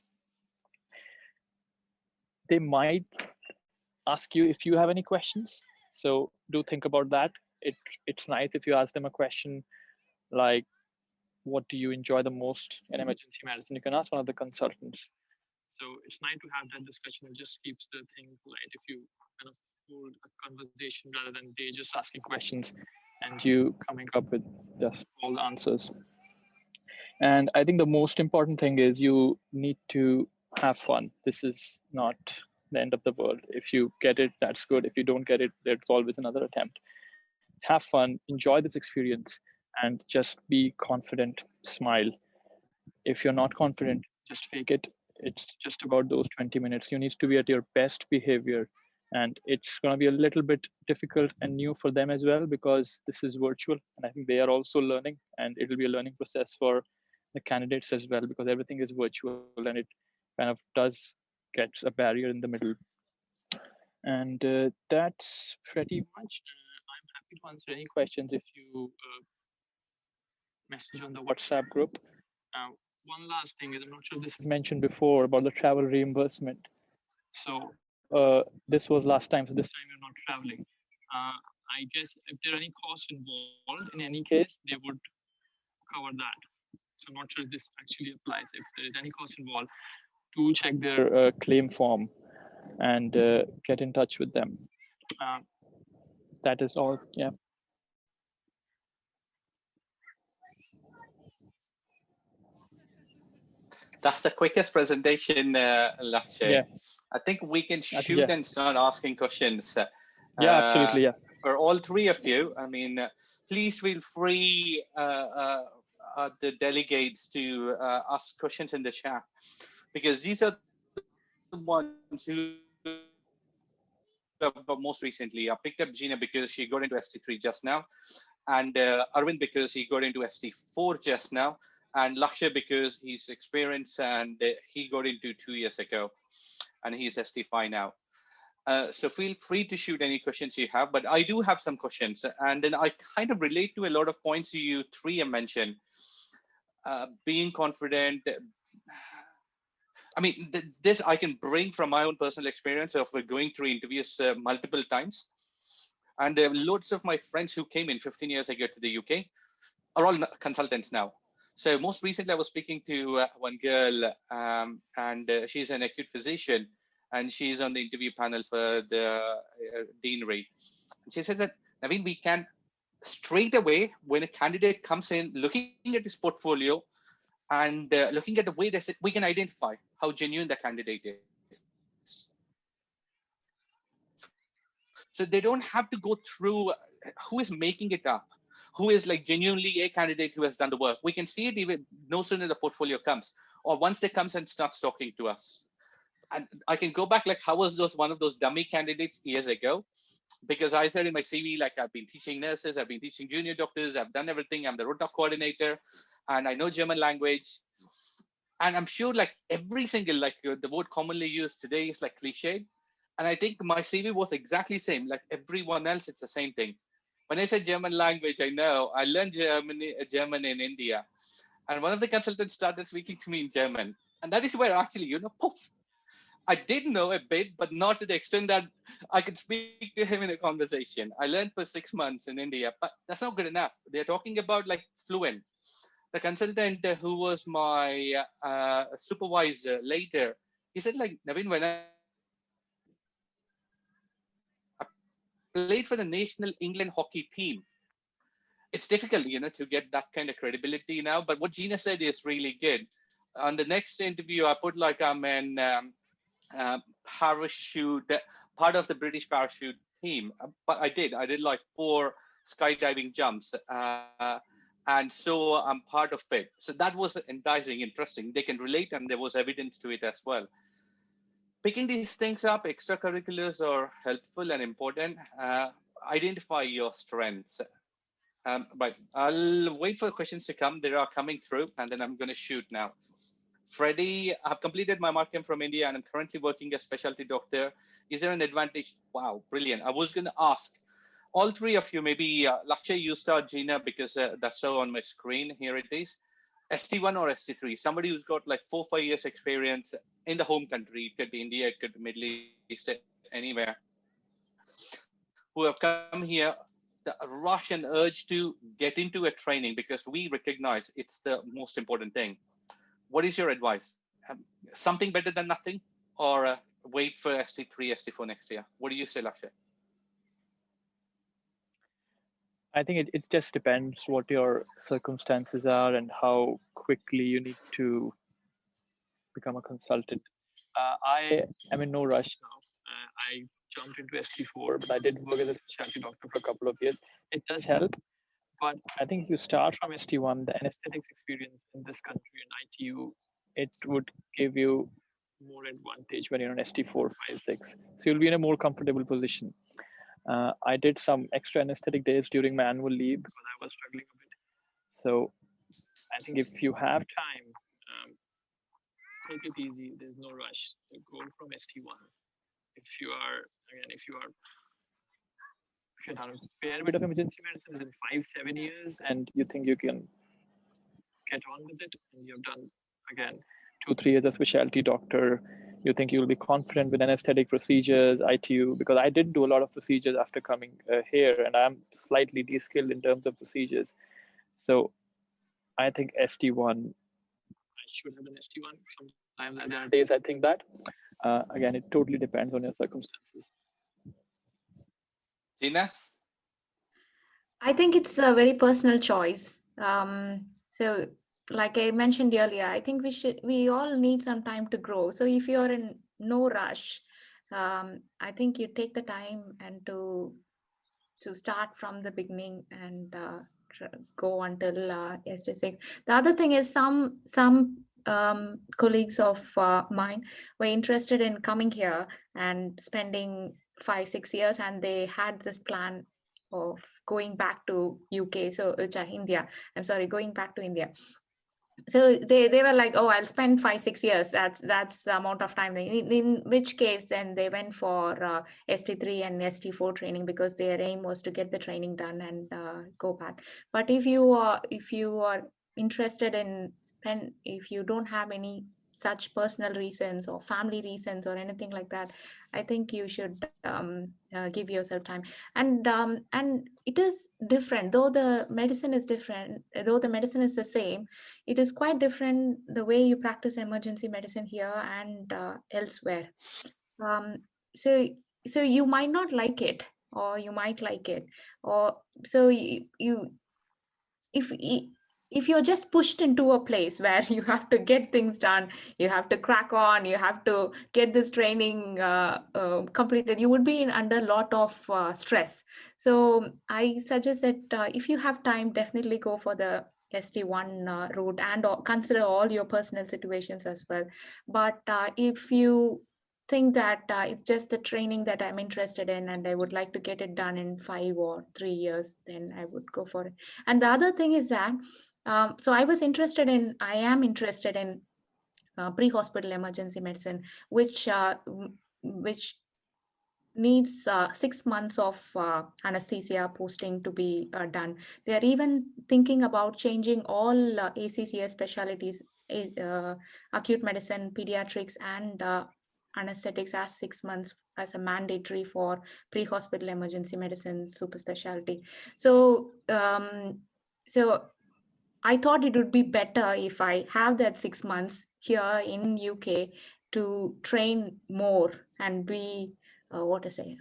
They might ask you if you have any questions, so do think about that. It's nice if you ask them a question like, what do you enjoy the most in emergency medicine? You can ask one of the consultants. So it's nice to have that discussion. It just keeps the thing light if you kind of hold a conversation rather than they just asking questions and you coming up with just all the answers. And I think the most important thing is you need to have fun. This is not the end of the world. If you get it, that's good. If you don't get it, there's always another attempt. Have fun, enjoy this experience, and just be confident, smile. If you're not confident, just fake it. It's just about those 20 minutes. You need to be at your best behavior. And it's going to be a little bit difficult and new for them as well, because this is virtual. And I think they are also learning, and it will be a learning process for the candidates as well, because everything is virtual and it kind of does get a barrier in the middle. And that's pretty much. I'm happy to answer any questions if you message on the WhatsApp group. One last thing is, I'm not sure if this is mentioned before about the travel reimbursement. So this was last time, so this time you're not traveling. I guess if there are any costs involved, in any case, they would cover that. So I'm not sure if this actually applies. If there is any cost involved, do check their claim form and get in touch with them. That is all. Yeah. That's the quickest presentation, Lakshay. Yeah. I think we can shoot and start asking questions. Yeah, absolutely. Yeah. For all three of you, I mean, please feel free, the delegates, to ask questions in the chat, because these are the ones who most recently. I picked up Gina because she got into ST3 just now, and Arvind because he got into ST4 just now, and Lakshay because he's experienced and he got into 2 years ago, and he's ST5 now. So feel free to shoot any questions you have, but I do have some questions, and then I kind of relate to a lot of points you three have mentioned. Being confident. I mean, this I can bring from my own personal experience of going through interviews multiple times. And loads of my friends who came in 15 years ago to the UK are all consultants now. So most recently, I was speaking to one girl, and she's an acute physician, and she's on the interview panel for the deanery. She said that, Naveen, we can straight away, when a candidate comes in, looking at his portfolio and looking at the way they sit, we can identify how genuine the candidate is. So they don't have to go through who is making it up, who is like genuinely a candidate who has done the work. We can see it even no sooner the portfolio comes, or once they comes and starts talking to us. And I can go back, like, how was one of those dummy candidates years ago? Because I said in my CV, like, I've been teaching nurses, I've been teaching junior doctors, I've done everything. I'm the rota coordinator, and I know German language. And I'm sure, like, every single, like, the word commonly used today is like cliched. And I think my CV was exactly the same. Like everyone else, it's the same thing. When I said German language, I know I learned German in India. And one of the consultants started speaking to me in German. And that is where actually, poof, I did know a bit, but not to the extent that I could speak to him in a conversation. I learned for 6 months in India, but that's not good enough. They're talking about like fluent. The consultant who was my supervisor later, he said, like, Naveen, when I played for the national England hockey team, it's difficult, to get that kind of credibility now. But what Gina said is really good. On the next interview, I put like I'm an parachute, part of the British parachute team. But I did like 4 skydiving jumps. And so I'm part of it. So that was enticing, interesting. They can relate, and there was evidence to it as well. Picking these things up, extracurriculars are helpful and important. Identify your strengths. But I'll wait for questions to come. They are coming through, and then I'm going to shoot now. Freddie, I've completed my marking from India, and I'm currently working as specialty doctor. Is there an advantage? Wow, brilliant. I was going to ask all three of you, maybe Lakshay, you start, Gina, because that's so on my screen. Here it is. ST1 or ST3, somebody who's got like 4 or 5 years experience in the home country. It could be India, it could be Middle East, anywhere, who have come here, the rush and urge to get into a training, because we recognize it's the most important thing. What is your advice? Something better than nothing, or wait for ST3, ST4 next year? What do you say, Lakshay? I think it just depends what your circumstances are and how quickly you need to become a consultant. I am in no rush now. I jumped into ST4, but I did work as a specialty doctor for a couple of years. It does help, but I think if you start from ST1, the anesthetics experience in this country in ITU, it would give you more advantage when you're on ST4, 5, 6. So you'll be in a more comfortable position. I did some extra anesthetic days during my annual leave because I was struggling a bit. So I think if you have time, take it easy. There's no rush. Go from ST1. If you've done a fair bit of emergency medicine within 5-7 years, and you think you can get on with it, and you've done again 2-3 years as a specialty doctor, you think you'll be confident with anesthetic procedures, ITU, because I did do a lot of procedures after coming here, and I'm slightly de-skilled in terms of procedures. So I think ST1, I should have an ST1. Sometimes there are days I think that. Again, it totally depends on your circumstances. Gina? I think it's a very personal choice. So like I mentioned earlier, I think we all need some time to grow. So if you're in no rush, I think you take the time and to start from the beginning and go until ST6. The other thing is some colleagues of mine were interested in coming here and spending 5-6 years, and they had this plan of going back to UK, so India. I'm sorry, going back to India. So they were like, oh, I'll spend 5-6 years. That's the amount of time. In which case, then they went for ST3 and ST4 training because their aim was to get the training done and go back. But if you are interested in if you don't have any such personal reasons or family reasons or anything like that, I think you should give yourself time. And it is different, though the medicine is different, though the medicine is the same, it is quite different the way you practice emergency medicine here and elsewhere. So you might not like it, or you might like it, or so if you're just pushed into a place where you have to get things done, you have to crack on, you have to get this training completed, you would be under a lot of stress. So I suggest that if you have time, definitely go for the ST1 route and consider all your personal situations as well. But if you think that it's just the training that I'm interested in and I would like to get it done in 5 or 3 years, then I would go for it. And the other thing is that so I am interested in pre-hospital emergency medicine, which needs 6 months of anesthesia posting to be done. They are even thinking about changing all ACCS specialties, acute medicine, pediatrics, and anesthetics as 6 months as a mandatory for pre-hospital emergency medicine super specialty. So I thought it would be better if I have that 6 months here in UK to train more and be a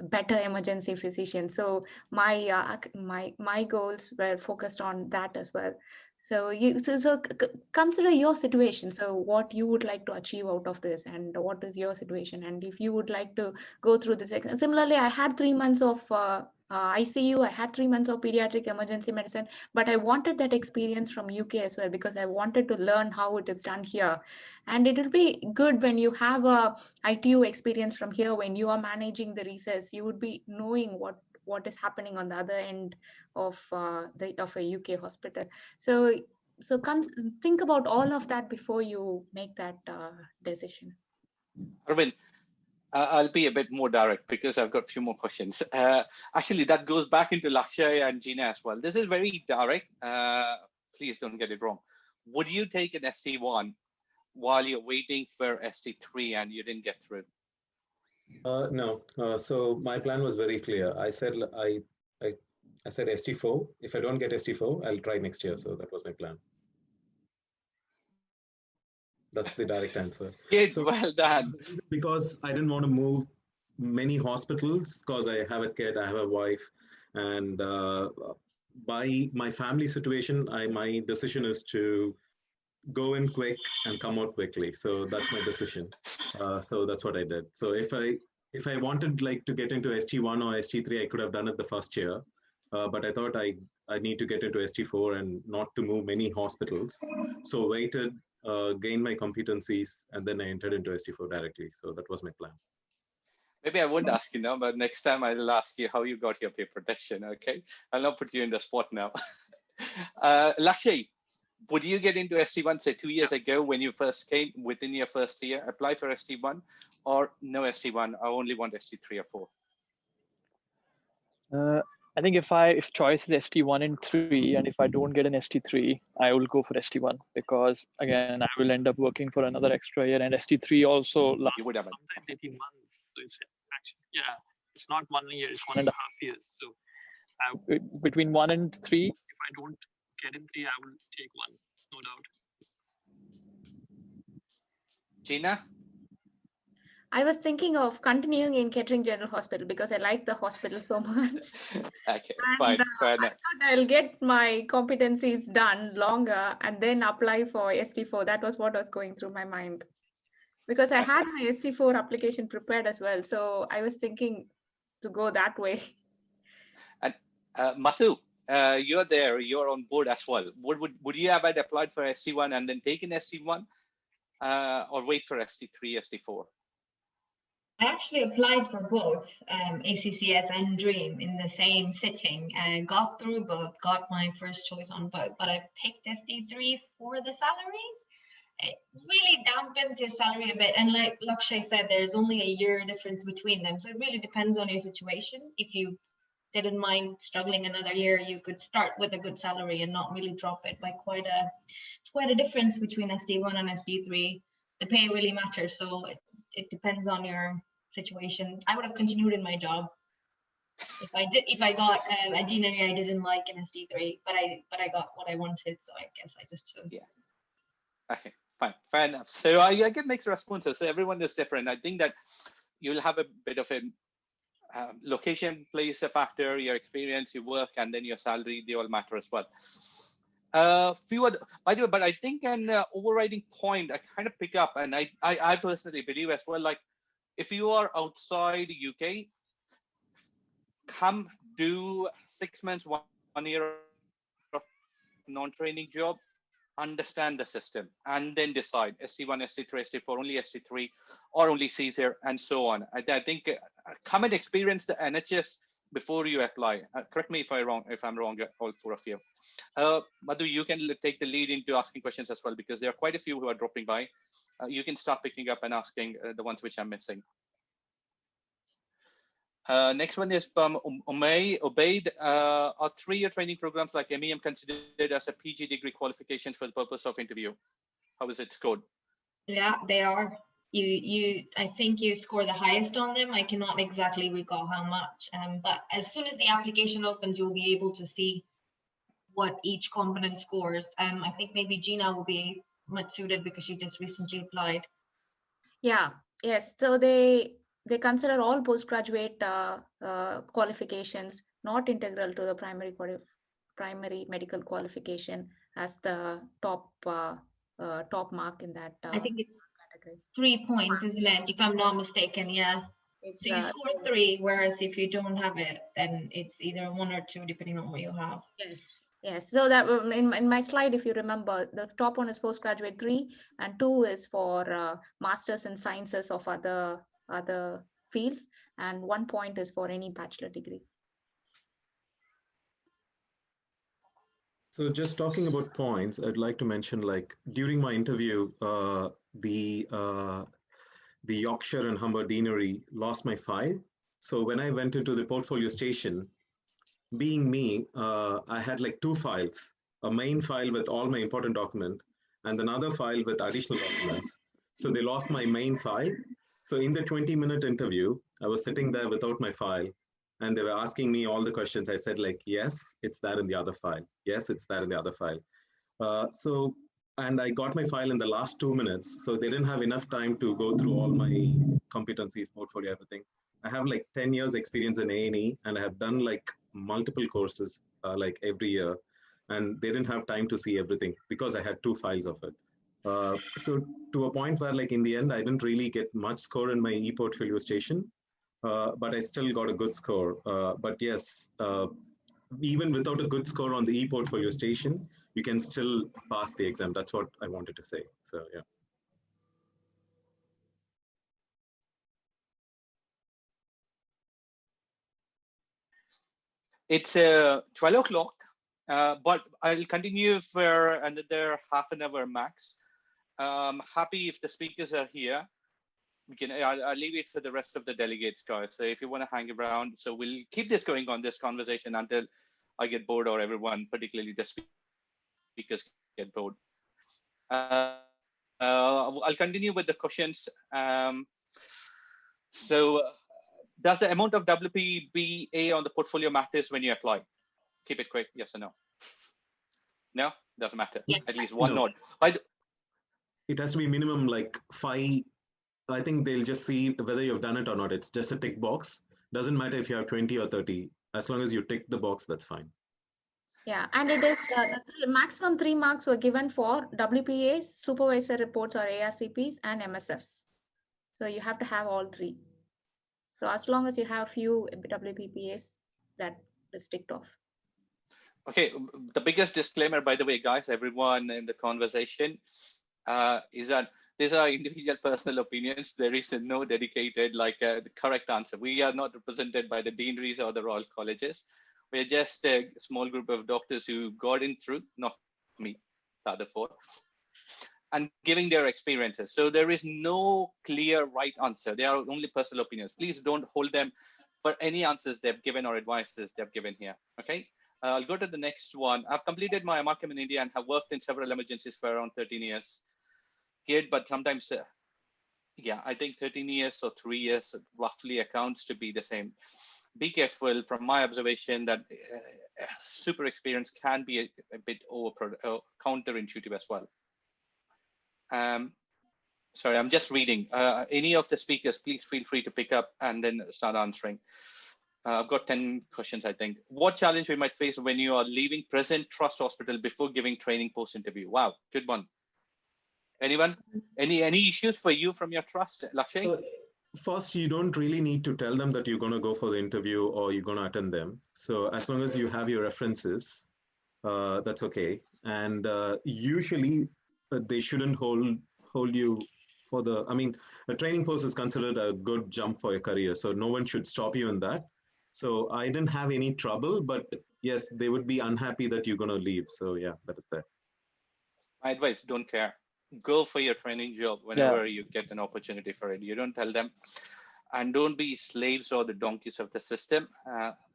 better emergency physician. So my goals were focused on that as well. So consider your situation. So what you would like to achieve out of this, and what is your situation, and if you would like to go through this. Similarly, I had 3 months of ICU. I had 3 months of pediatric emergency medicine, but I wanted that experience from UK as well because I wanted to learn how it is done here. And it will be good when you have a ITU experience from here, when you are managing the recess, you would be knowing what is happening on the other end of a UK hospital. So think about all of that before you make that decision. Arvind, I'll be a bit more direct because I've got a few more questions. Actually, that goes back into Lakshay and Gina as well. This is very direct. Please don't get it wrong. Would you take an ST1 while you're waiting for ST3 and you didn't get through? No. So my plan was very clear. I said I said ST4. If I don't get ST4, I'll try next year. So that was my plan. That's the direct answer. Good, so, well done. Because I didn't want to move many hospitals because I have a kid, I have a wife, and by my family situation, my decision is to go in quick and come out quickly. So that's my decision. So that's what I did. So if if I wanted like to get into ST1 or ST3, I could have done it the first year. But I thought I need to get into ST4 and not to move many hospitals. So waited, gained my competencies, and then I entered into ST4 directly. So that was my plan. Maybe I won't ask you now, but next time I'll ask you how you got your peer protection, okay? I'll not put you in the spot now. Lakshay, would you get into ST1, say 2 years ago when you first came, within your first year, apply for ST1, or no ST1, I only want ST3 or 4? I think if choice is ST1 and 3, and if I don't get an ST3, I will go for ST1, because again, I will end up working for another extra year, and ST3 also lasts sometimes 18 months. So it's actually, it's not 1 year, it's 1.5 years. So between 1 and 3, if I don't get in 3, I will take 1, no doubt. Gina? I was thinking of continuing in Kettering General Hospital because I like the hospital so much. Okay, fine, fair enough. I thought I'll get my competencies done longer and then apply for ST4. That was what was going through my mind. Because I had my ST4 application prepared as well. So I was thinking to go that way. And Mathu, you're there, you're on board as well. Would you have applied for ST1 and then taken ST1 or wait for ST3, ST4? I actually applied for both ACCS and DREAM in the same sitting and got through both, got my first choice on both, but I picked ST3 for the salary. It really dampens your salary a bit. And like Lakshay said, there's only a year difference between them. So it really depends on your situation. If you didn't mind struggling another year, you could start with a good salary and not really drop it by it's quite a difference between ST1 and ST3. The pay really matters. So it depends on your situation. I would have continued in my job if I got a deanery I didn't like in ST3, but I got what I wanted, so I guess I just chose. Yeah. Okay, fine, fair enough. So I get mixed responses. So everyone is different. I think that you'll have a bit of a location plays a factor, your experience, your work, and then your salary. They all matter as well. Few other, by the way, but I think an overriding point I kind of pick up, and I personally believe as well, like if you are outside UK, come do 6 months, 1 year of non-training job, understand the system, and then decide ST1, ST3, ST4, only ST3, or only Caesar, and so on. I think come and experience the NHS before you apply. Correct me if I'm wrong, all 4 of you. Madhu, you can take the lead into asking questions as well, because there are quite a few who are dropping by. You can start picking up and asking the ones which I'm missing. Next one is from Ubaid. Are 3-year training programs like MEM considered as a PG degree qualification for the purpose of interview? How is it scored? Yeah, they are. I think you score the highest on them. I cannot exactly recall how much, but as soon as the application opens, you'll be able to see what each component scores. I think maybe Gina will be much suited because she just recently applied. Yeah, yes. So they consider all postgraduate qualifications not integral to the primary medical qualification as the top mark in that. I think it's category. 3 points, isn't it? If I'm not mistaken, yeah. So you score 3, whereas if you don't have it, then it's either 1 or 2, depending on what you have. Yes. So that in my slide, if you remember, the top one is postgraduate 3, and 2 is for masters in sciences of other fields, and 1 point is for any bachelor degree. So just talking about points, I'd like to mention, like during my interview, the Yorkshire and Humber Deanery lost my file. So when I went into the portfolio station, being me, I had like 2 files, a main file with all my important document and another file with additional documents. So they lost my main file. So in the 20-minute interview, I was sitting there without my file and they were asking me all the questions. I said like, yes, it's that in the other file. Yes, it's that in the other file. And I got my file in the last 2 minutes. So they didn't have enough time to go through all my competencies, portfolio, everything. I have like 10 years experience in A&E and I have done like multiple courses like every year, and they didn't have time to see everything because I had 2 files of it. So to a point where like in the end, I didn't really get much score in my e-portfolio station. but I still got a good score. But yes, even without a good score on the e-portfolio station, you can still pass the exam. That's what I wanted to say. So yeah. It's 12 o'clock, but I'll continue for another half an hour max. Happy if the speakers are here. We can. I'll leave it for the rest of the delegates, guys. So if you want to hang around, so we'll keep this going on this conversation until I get bored or everyone, particularly the speakers, get bored. I'll continue with the questions. So does the amount of WPBA on the portfolio matters when you apply? Keep it quick, yes or no? No, doesn't matter. Yes. At least one No. node. It has to be minimum like 5. I think they'll just see whether you've done it or not. It's just a tick box. Doesn't matter if you have 20 or 30. As long as you tick the box, that's fine. Yeah, and it is the maximum 3 marks were given for WPAs, supervisor reports or ARCPs, and MSFs. So you have to have all 3. So as long as you have few WPPAs, that is ticked off. Okay, the biggest disclaimer, by the way, guys, everyone in the conversation, is that these are individual personal opinions. There is no dedicated, the correct answer. We are not represented by the deaneries or the Royal Colleges. We're just a small group of doctors who got in through, not me, the other 4, and giving their experiences. So there is no clear right answer. They are only personal opinions. Please don't hold them for any answers they've given or advices they've given here, okay? I'll go to the next one. I've completed my MRChem in India and have worked in several emergencies for around 13 years. Kid, but sometimes, yeah, I think 13 years or 3 years roughly accounts to be the same. Be careful, from my observation, that super experience can be a bit counterintuitive as well. Sorry, I'm just reading. Any of the speakers, please feel free to pick up and then start answering. I've got 10 questions, I think. What challenge we might face when you are leaving present trust hospital before giving training post-interview? Wow, good one. Anyone? Any issues for you from your trust, Lakshay? First, you don't really need to tell them that you're going to go for the interview or you're going to attend them. So as long as you have your references, that's okay. And usually they shouldn't hold you for the, I mean, a training post is considered a good jump for your career. So no one should stop you in that. So I didn't have any trouble, but yes, they would be unhappy that you're going to leave. So yeah, that is there. My advice, don't care. Go for your training job whenever you get an opportunity for it. You don't tell them. And don't be slaves or the donkeys of the system.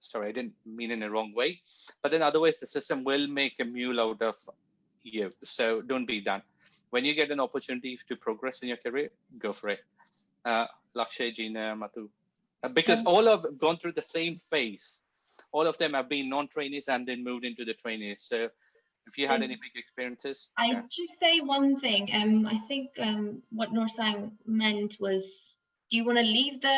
Sorry, I didn't mean in a wrong way. But then otherwise, the system will make a mule out of you. So don't be that. When you get an opportunity to progress in your career, go for it. Lakshay, Gina, Mathu. Because all have gone through the same phase. All of them have been non-trainees and then moved into the trainees. So if you had any big experiences. I'd just say one thing. I think what Norsang meant was, do you want to leave the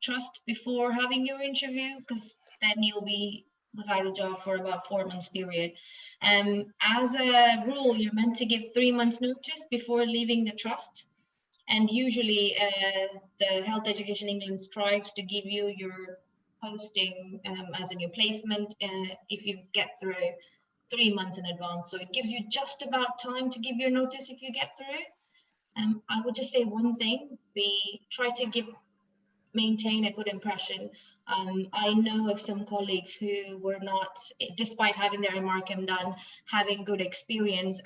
trust before having your interview? Because then you'll be without a job for about 4 months period. As a rule, you're meant to give 3 months notice before leaving the trust. And usually the Health Education England strives to give you your posting as a new placement if you get through 3 months in advance. So it gives you just about time to give your notice if you get through. I would just say one thing, try to maintain a good impression. I know of some colleagues who were not, despite having their MRChem done, having good experience.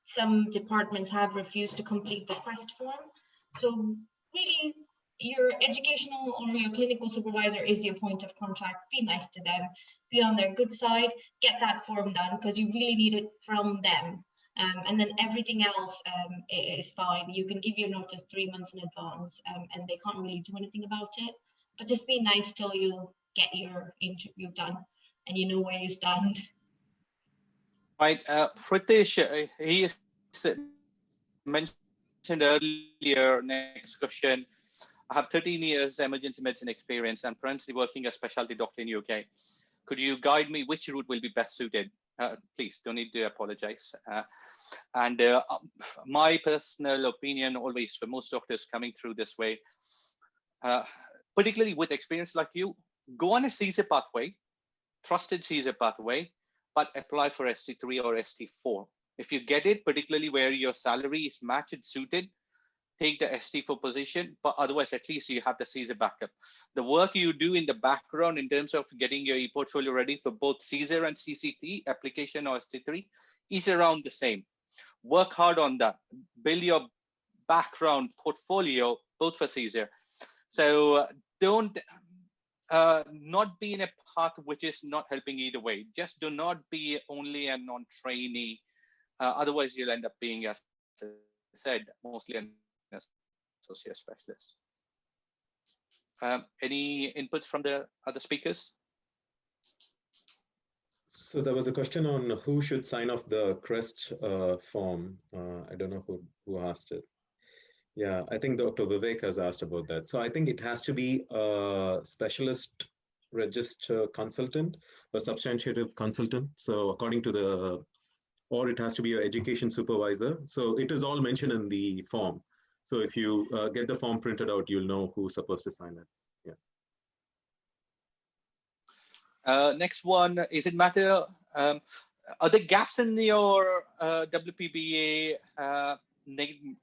Some departments have refused to complete the quest form. So really, your educational or your clinical supervisor is your point of contact. Be nice to them, be on their good side, get that form done because you really need it from them. And then everything else is fine. You can give your notice 3 months in advance and they can't really do anything about it. But just be nice till you get your interview done and you know where you stand. Right, Pritesh, he mentioned earlier, next question. I have 13 years emergency medicine experience and currently working as specialty doctor in UK. Could you guide me which route will be best suited? Please, don't need to apologize. And my personal opinion always for most doctors coming through this way, particularly with experience like you, go on a CSER pathway, trusted CSER pathway, but apply for ST3 or ST4. If you get it, particularly where your salary is matched, suited, take the ST4 position, but otherwise, at least you have the CSER backup. The work you do in the background in terms of getting your e-portfolio ready for both CSER and CCT application or ST3 is around the same. Work hard on that. Build your background portfolio, both for CSER. So don't not be in a path which is not helping either way. Just do not be only a non-trainee. Otherwise, you'll end up being, as I said, mostly an associate specialist. Any inputs from the other speakers? So there was a question on who should sign off the CREST form. I don't know who asked it. Yeah, I think Dr. Vivek has asked about that. So I think it has to be a specialist register consultant, a substantive consultant. So according to the, or it has to be your education supervisor. So it is all mentioned in the form. So if you get the form printed out, you'll know who's supposed to sign it. Yeah. Next one, is it matter? Are there gaps in your WPBA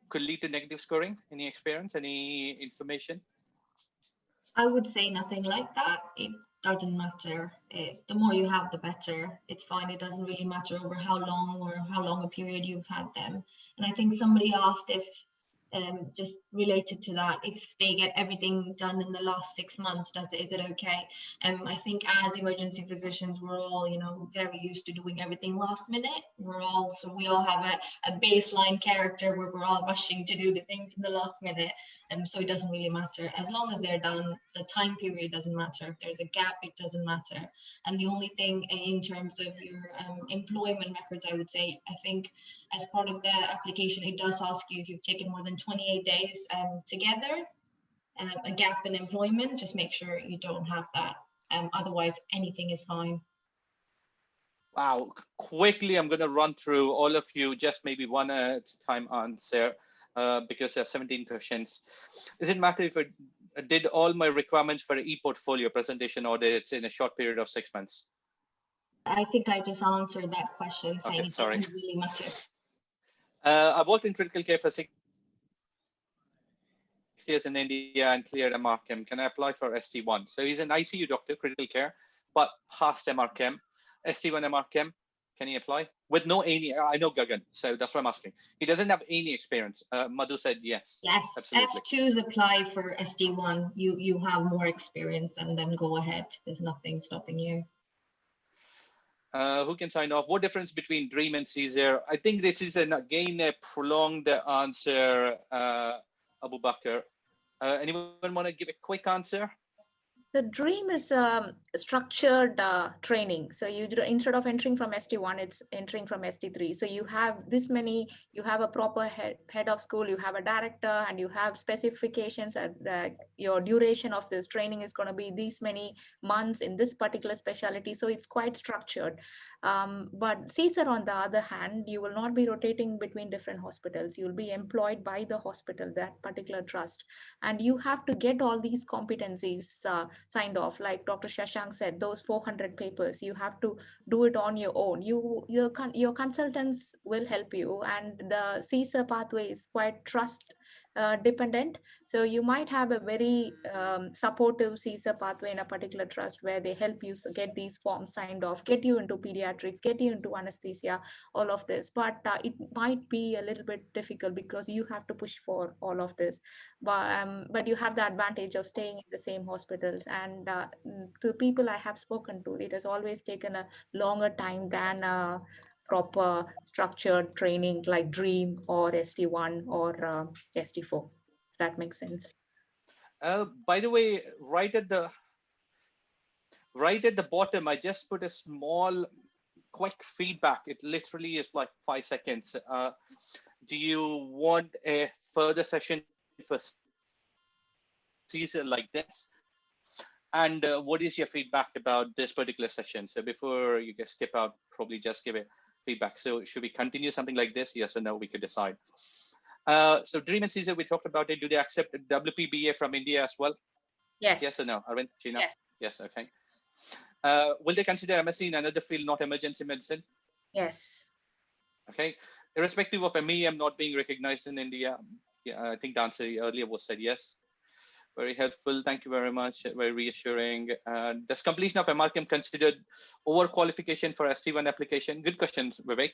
could lead to negative scoring? Any experience, any information? I would say nothing like that. It doesn't matter. The more you have, the better. It's fine. It doesn't really matter over how long a period you've had them. And I think somebody asked if, just related to that, if they get everything done in the last 6 months, is it okay? I think as emergency physicians, we're all, very used to doing everything last minute. So we all have a baseline character where we're all rushing to do the things in the last minute. So it doesn't really matter. As long as they're done, the time period doesn't matter. If there's a gap, it doesn't matter. And the only thing in terms of your employment records, I would say, I think as part of the application, it does ask you if you've taken more than 28 days together, a gap in employment. Just make sure you don't have that. Otherwise, anything is fine. Wow, quickly, I'm going to run through all of you, just maybe one at a time answer, because there are 17 questions. Does it matter if I did all my requirements for e-portfolio presentation audits in a short period of 6 months? I think I just answered that question, saying Okay, it doesn't really matter. I worked in critical care for 6 years in India and cleared MRChem. Can I apply for ST1? So he's an ICU doctor, critical care, but passed MRChem. ST1 MRChem, can he apply? With no A&E, I know Gagan, so that's why I'm asking. He doesn't have any experience. Madhu said yes. Yes, absolutely. F2s apply for ST1. You have more experience than them, go ahead. There's nothing stopping you. Who can sign off? What difference between DREAM and CSER? I think this is, again, a prolonged answer, Abu Bakr. Anyone want to give a quick answer? The DREAM is structured training. So you instead of entering from ST1, it's entering from ST3. So you have this many, you have a proper head of school, you have a director, and you have specifications that your duration of this training is going to be these many months in this particular specialty. So it's quite structured. But CSER, on the other hand, you will not be rotating between different hospitals. You'll be employed by the hospital, that particular trust. And you have to get all these competencies signed off. Like Dr. Shashank said, those 400 papers, you have to do it on your own. Your consultants will help you, and the CSER pathway is quite trust dependent. So you might have a very supportive CSER pathway in a particular trust where they help you get these forms signed off, get you into pediatrics, get you into anesthesia, all of this. But it might be a little bit difficult because you have to push for all of this. But you have the advantage of staying in the same hospitals. And to people I have spoken to, it has always taken a longer time than proper structured training like DREAM or ST1 or ST4. If that makes sense. By the way, right at the bottom, I just put a small, quick feedback. It literally is like 5 seconds. Do you want a further session for CSER like this? And what is your feedback about this particular session? So before you get skip out, probably just give it feedback. So should we continue something like this? Yes or no, we could decide. So DREAM and CSER, we talked about it. Do they accept WPBA from India as well? Yes. Yes or no? Arvind, Gina? Yes. Yes, okay. Will they consider MSc in another field, not emergency medicine? Yes. Okay. Irrespective of MEM not being recognized in India, yeah, I think the answer earlier was said yes. Very helpful. Thank you very much. Very reassuring. Does completion of MRChem considered overqualification for ST1 application? Good questions, Vivek.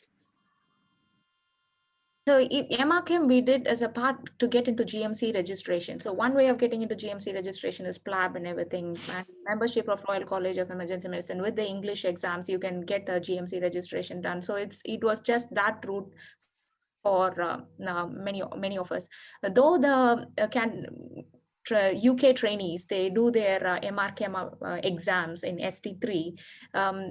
So MRChem we did as a part to get into GMC registration. So one way of getting into GMC registration is PLAB and everything, and membership of Royal College of Emergency Medicine. With the English exams, you can get a GMC registration done. So it was just that route for many of us. Though the UK trainees, they do their MRChem exams in ST3.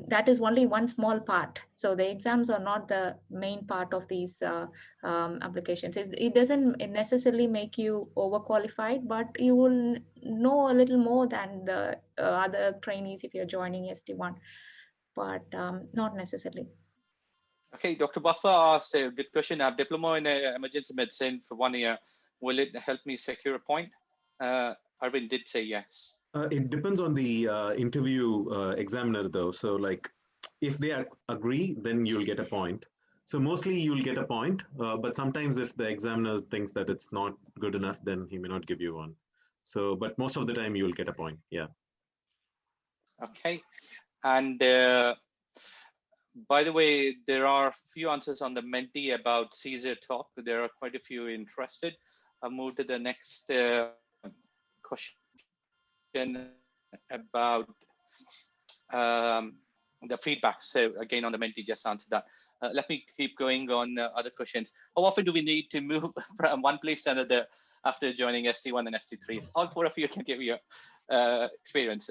That is only one small part. So the exams are not the main part of these applications. It doesn't necessarily make you overqualified, but you will know a little more than the other trainees if you're joining ST1, but not necessarily. Okay, Dr. Buffer asked a good question. I have diploma in emergency medicine for 1 year. Will it help me secure a point? Arvind did say yes. It depends on the interview examiner, though. So, like, if they agree, then you'll get a point. So mostly you'll get a point, but sometimes if the examiner thinks that it's not good enough, then he may not give you one. So, but most of the time you'll get a point. Yeah. Okay, and by the way, there are a few answers on the Menti about Caesar talk. There are quite a few interested. I'll move to the next question about the feedback. So again, on the Menti, just answer that. Let me keep going on other questions. How often do we need to move from one place to another after joining ST1 and ST3? All four of you can give your experience.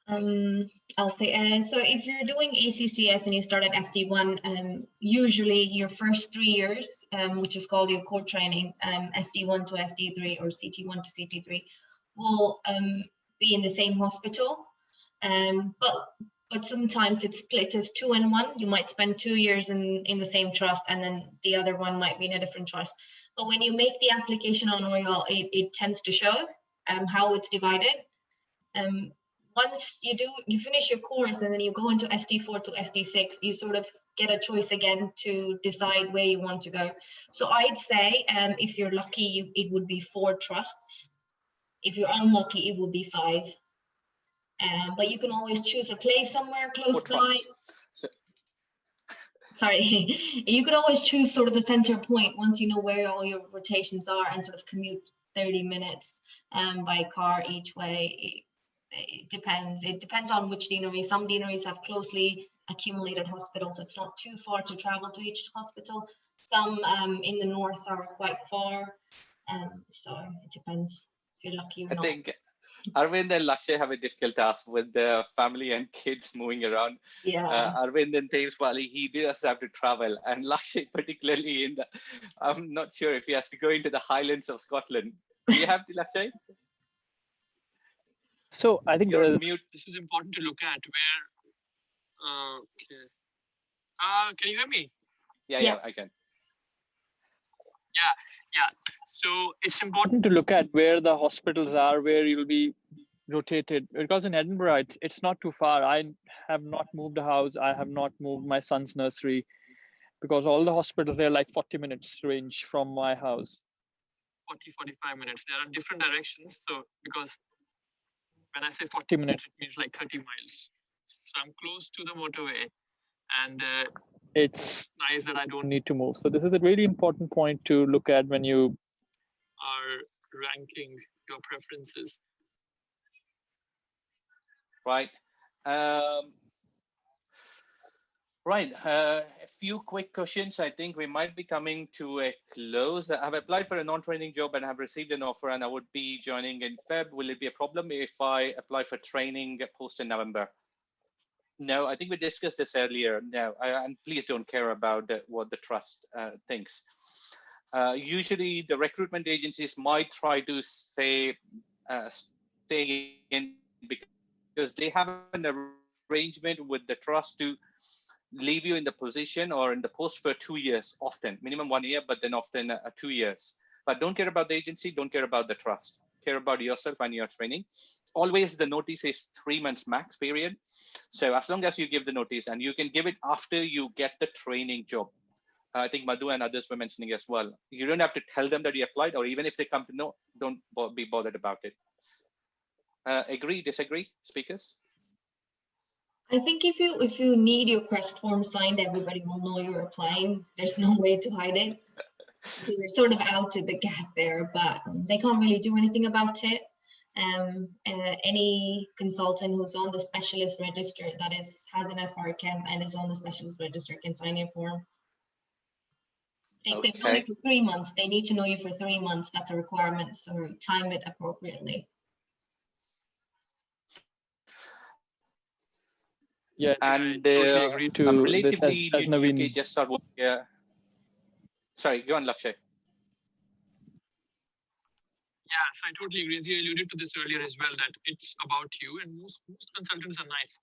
I'll say, so if you're doing ACCS and you start at ST1, usually your first 3 years, which is called your core training, ST1 to ST3 or CT1 to CT3, will be in the same hospital. But sometimes it's split as 2 and 1. You might spend 2 years in the same trust, and then the other one might be in a different trust. But when you make the application on Royal, it tends to show how it's divided. Once you finish your course and then you go into ST4 to ST6, you sort of get a choice again to decide where you want to go. So I'd say if you're lucky, it would be 4 trusts. If you're unlucky, it would be 5. But you can always choose a place somewhere close by. Sorry, you could always choose sort of a center point once you know where all your rotations are and sort of commute 30 minutes by car each way. It depends on which deanery. Some deaneries have closely accumulated hospitals, so it's not too far to travel to each hospital. Some in the north are quite far, so it depends if you're lucky or not. I think Arvind and Lakshay have a difficult task with the family and kids moving around. Yeah. Arvind in Thames Valley, he does have to travel, and Lakshay particularly in the, I'm not sure if he has to go into the Highlands of Scotland. Do you have the Lakshay? So I think this is important to look at where. Okay. Can you hear me? Yeah, I can. Yeah. So it's important to look at where the hospitals are, where you'll be rotated. Because in Edinburgh, it's not too far. I have not moved a house. I have not moved my son's nursery, because all the hospitals, they're like 40 minutes range from my house. 40-45 minutes. They're in different directions. So because when I say 40 minutes, it means like 30 miles. So I'm close to the motorway, and it's nice that I don't need to move. So this is a really important point to look at when you are ranking your preferences. Right. A few quick questions. I think we might be coming to a close. I've applied for a non-training job and have received an offer, and I would be joining in Feb. Will it be a problem if I apply for training post in November? No, I think we discussed this earlier. No, and please don't care about what the trust thinks. Usually the recruitment agencies might try to stay in because they have an arrangement with the trust to leave you in the position or in the post for 2 years, often minimum 1 year, but then often 2 years. But don't care about the agency, don't care about the trust. care about yourself and your training. Always the notice is 3 months max period. So as long as you give the notice, and you can give it after you get the training job. I think Madhu and others were mentioning as well. You don't have to tell them that you applied, or even if they come to know, don't be bothered about it. Agree, disagree, speakers? I think if you need your quest form signed, everybody will know you're applying. There's no way to hide it. So you're sort of out of the gap there, but they can't really do anything about it. Any consultant who's on the specialist register that has an FRChem and is on the specialist register can sign your form. If they've known you for 3 months, they need to know you for 3 months. That's a requirement, so time it appropriately. Yeah, and totally agree to I'm this relatively as new to Naveen. UK, just started working. Yeah. Sorry, go on, Lakshay. Yeah, so I totally agree. As you alluded to this earlier as well, that it's about you, and most consultants are nice.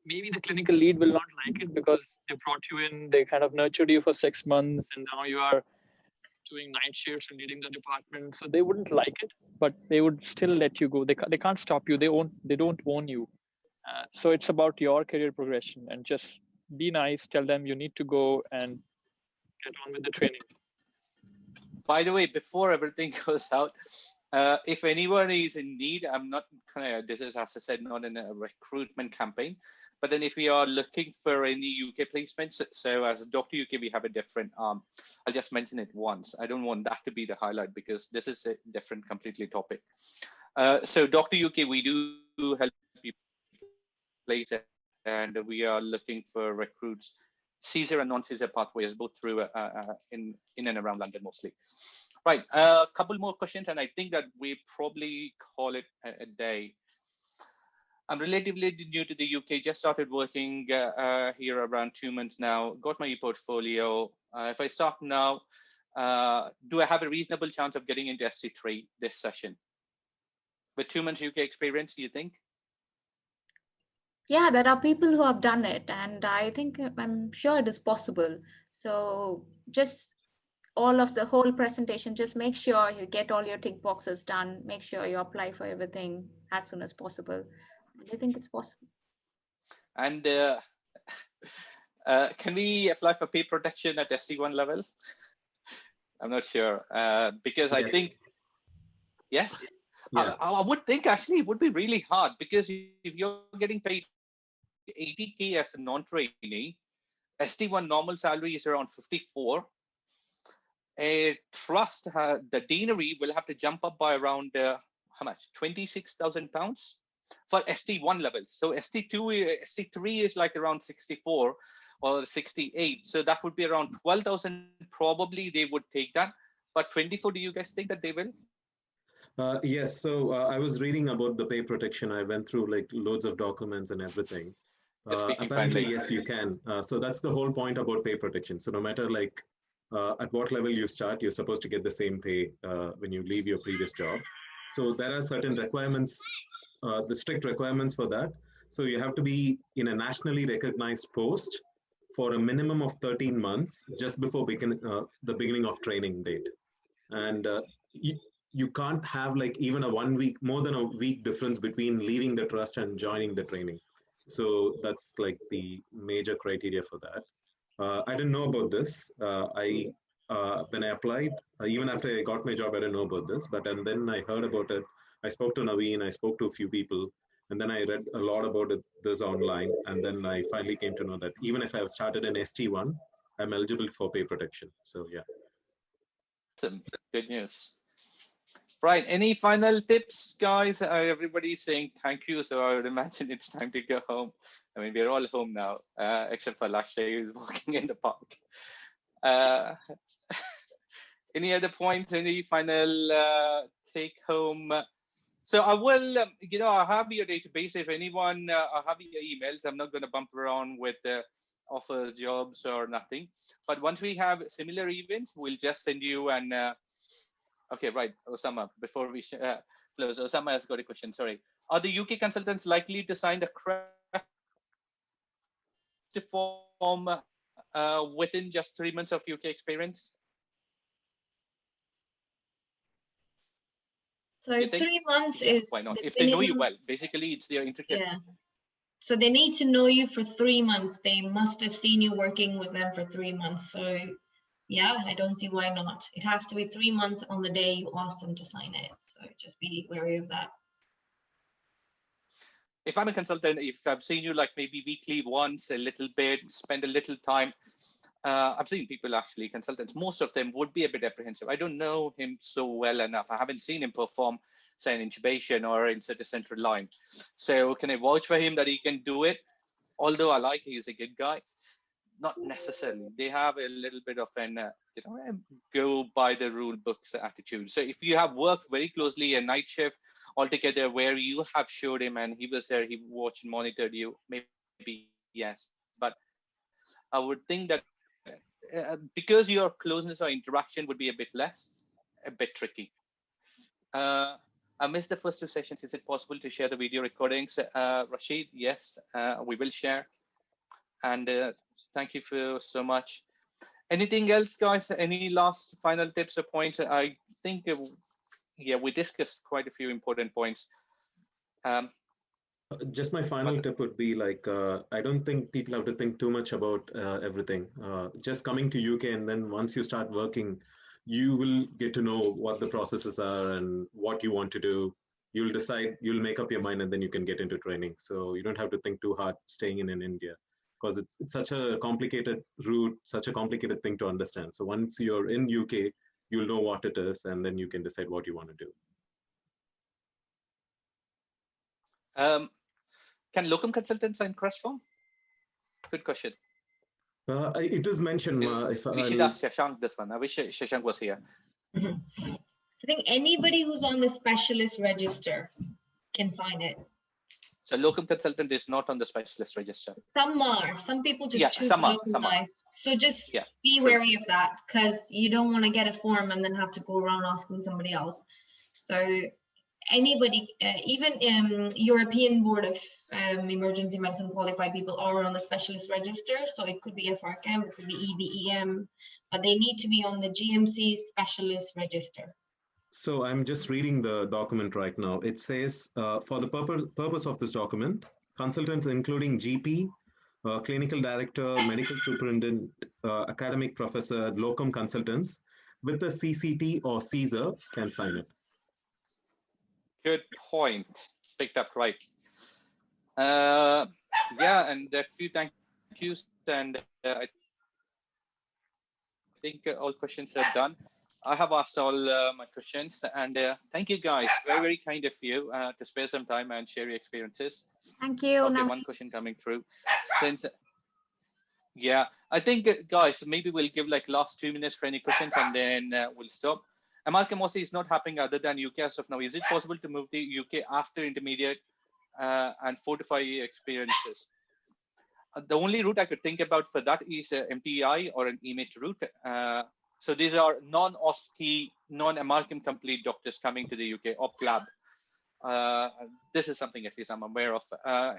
Maybe the clinical lead will not like it because they brought you in, they kind of nurtured you for 6 months, and now you are doing night shifts and leading the department. So they wouldn't like it, but they would still let you go. They can't stop you. They don't own you. So it's about your career progression, and just be nice. Tell them you need to go and get on with the training. By the way, before everything goes out, if anyone is in need, I'm not kind of, this is, as I said, not in a recruitment campaign, but then if we are looking for any UK placements, so as Dr. UK, we have a different, I'll just mention it once. I don't want that to be the highlight because this is a different completely topic. So Dr. UK, we do help people place it, and we are looking for recruits, Caesar and non-Caesar pathways, both through in and around London mostly. Right, a couple more questions, and I think that we probably call it a day. I'm relatively new to the UK, just started working here around 2 months now, got my e-portfolio. If I start now, do I have a reasonable chance of getting into ST3 this session? With 2 months UK experience, do you think? Yeah, there are people who have done it, and I'm sure it is possible. So just all of the whole presentation, just make sure you get all your tick boxes done, make sure you apply for everything as soon as possible. And I think it's possible. And can we apply for pay protection at ST1 level? I'm not sure, because yes. I think, yes? Yeah. I would think actually it would be really hard, because if you're getting paid 80K as a non-trainee, ST1 normal salary is around 54. A trust, the deanery will have to jump up by around, how much? £26,000 for ST1 levels. So ST3 is like around 64 or 68. So that would be around 12,000. Probably they would take that. But 24, do you guys think that they will? Yes. So I was reading about the pay protection. I went through like loads of documents and everything. Apparently, yes, you can. So that's the whole point about pay protection. So no matter like at what level you start, you're supposed to get the same pay when you leave your previous job. So there are certain requirements, the strict requirements for that. So you have to be in a nationally recognized post for a minimum of 13 months just before the beginning of training date. And you can't have like even a 1 week, more than a week difference between leaving the trust and joining the training. So that's like the major criteria for that. I didn't know about this. When I applied, even after I got my job, I didn't know about this. But and then I heard about it. I spoke to Naveen. I spoke to a few people, and then I read a lot about this online. And then I finally came to know that even if I have started in ST1, I'm eligible for pay protection. So yeah. Good news. Right. Any final tips, guys? Everybody's saying thank you. So I would imagine it's time to go home. I mean, we're all home now, except for Lakshay, who's walking in the park. Any other points? Any final take home? So I will, I have your database. If anyone, I have your emails. I'm not going to bump around with offers, jobs, or nothing. But once we have similar events, we'll just send you an. Okay, right, Osama, before we close, Osama has got a question, sorry. Are the UK consultants likely to sign the form within just 3 months of UK experience? So You think? 3 months Yeah, is why not? the If they know you minimum. well, basically it's their intricate. Yeah. So they need to know you for 3 months. They must have seen you working with them for 3 months. So yeah, I don't see why not. It has to be 3 months on the day you ask them to sign it. So just be wary of that. If I'm a consultant, if I've seen you like maybe weekly once, a little bit, spend a little time. I've seen people actually, consultants, most of them would be a bit apprehensive. I don't know him so well enough. I haven't seen him perform, say, an intubation or insert a central line. So can I vouch for him that he can do it? Although I like he's a good guy, not necessarily. They have a little bit of an, go by the rule books attitude. So if you have worked very closely a night shift altogether where you have showed him and he was there, he watched and monitored you, maybe yes. But I would think that because your closeness or interaction would be a bit less, a bit tricky. I missed the first 2 sessions. Is it possible to share the video recordings? Rashid, yes, we will share. And thank you for so much. Anything else, guys? Any last final tips or points? I think, yeah, we discussed quite a few important points. Just my final tip would be like, I don't think people have to think too much about everything. Just coming to UK, and then once you start working, you will get to know what the processes are and what you want to do. You'll decide, you'll make up your mind, and then you can get into training. So you don't have to think too hard staying in India, because it's such a complicated route, such a complicated thing to understand. So once you're in UK, you'll know what it is, and then you can decide what you want to do. Can locum consultants sign cross form? Good question. It is mentioned. We should ask Shashank this one. I wish Shashank was here. So I think anybody who's on the specialist register can sign it. So locum consultant is not on the specialist register. Some are. Some people just choose some are. locum life. So just be true. wary of that, because you don't want to get a form and then have to go around asking somebody else. So anybody, even European Board of Emergency Medicine qualified people are on the specialist register. So it could be FRCM, it could be EBEM, but they need to be on the GMC specialist register. So I'm just reading the document right now. It says, for the purpose of this document, consultants including GP, clinical director, medical superintendent, academic professor, locum consultants with the CCT or CSER can sign it. Good point. Picked up right. Yeah, and a few thank yous, and I think all questions are done. I have asked all my questions, and thank you guys. Very, very kind of you to spare some time and share your experiences. Thank you. Okay, one question coming through. Since, yeah, I think guys, maybe we'll give like last 2 minutes for any questions, and then we'll stop. Amalgam is not happening other than UK as of now. Is it possible to move to UK after intermediate and 4 to 5 year experiences? The only route I could think about for that is MTI or an EMIT route. So these are non-OSCE, non-Amalgam complete doctors coming to the UK, op lab. This is something at least I'm aware of.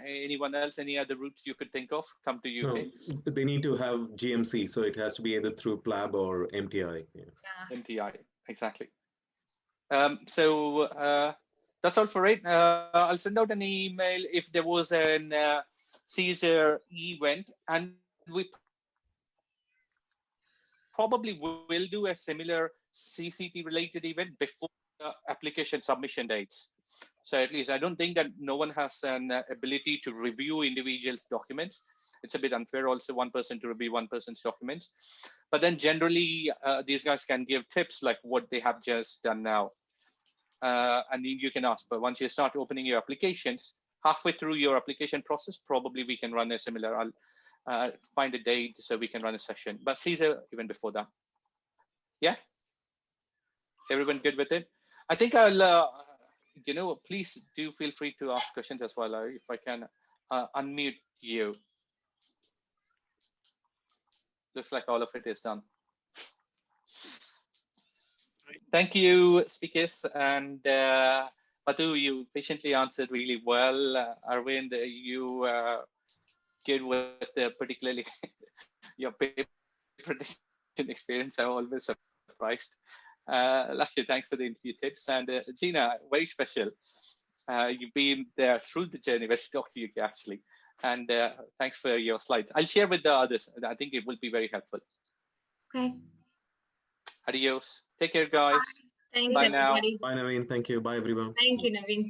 Anyone else, any other routes you could think of come to UK? No, they need to have GMC, so it has to be either through PLAB or MTI. Yeah. MTI, exactly. So that's all for it. I'll send out an email if there was an CSER event, and we probably will do a similar CCT related event before the application submission dates. So at least I don't think that no one has an ability to review individuals' documents. It's a bit unfair also one person to review one person's documents. But then generally these guys can give tips like what they have just done now. And you can ask, but once you start opening your applications, halfway through your application process, probably we can run a similar, I'll find a date so we can run a session, but CSER even before that. Yeah? Everyone good with it? I think I'll, please do feel free to ask questions as well. If I can unmute you. Looks like all of it is done. Thank you, speakers. And Madhu, you patiently answered really well. Arvind, you good with particularly your paper prediction experience. I'm always surprised. Lakshya, thanks for the interview tips. And Gina, very special. You've been there through the journey. Let's talk to you actually. And thanks for your slides. I'll share with the others. I think it will be very helpful. Okay. Adios. Take care, guys. Thanks, Bye now. everybody. Bye, Naveen. Thank you. Bye, everyone. Thank you, Naveen.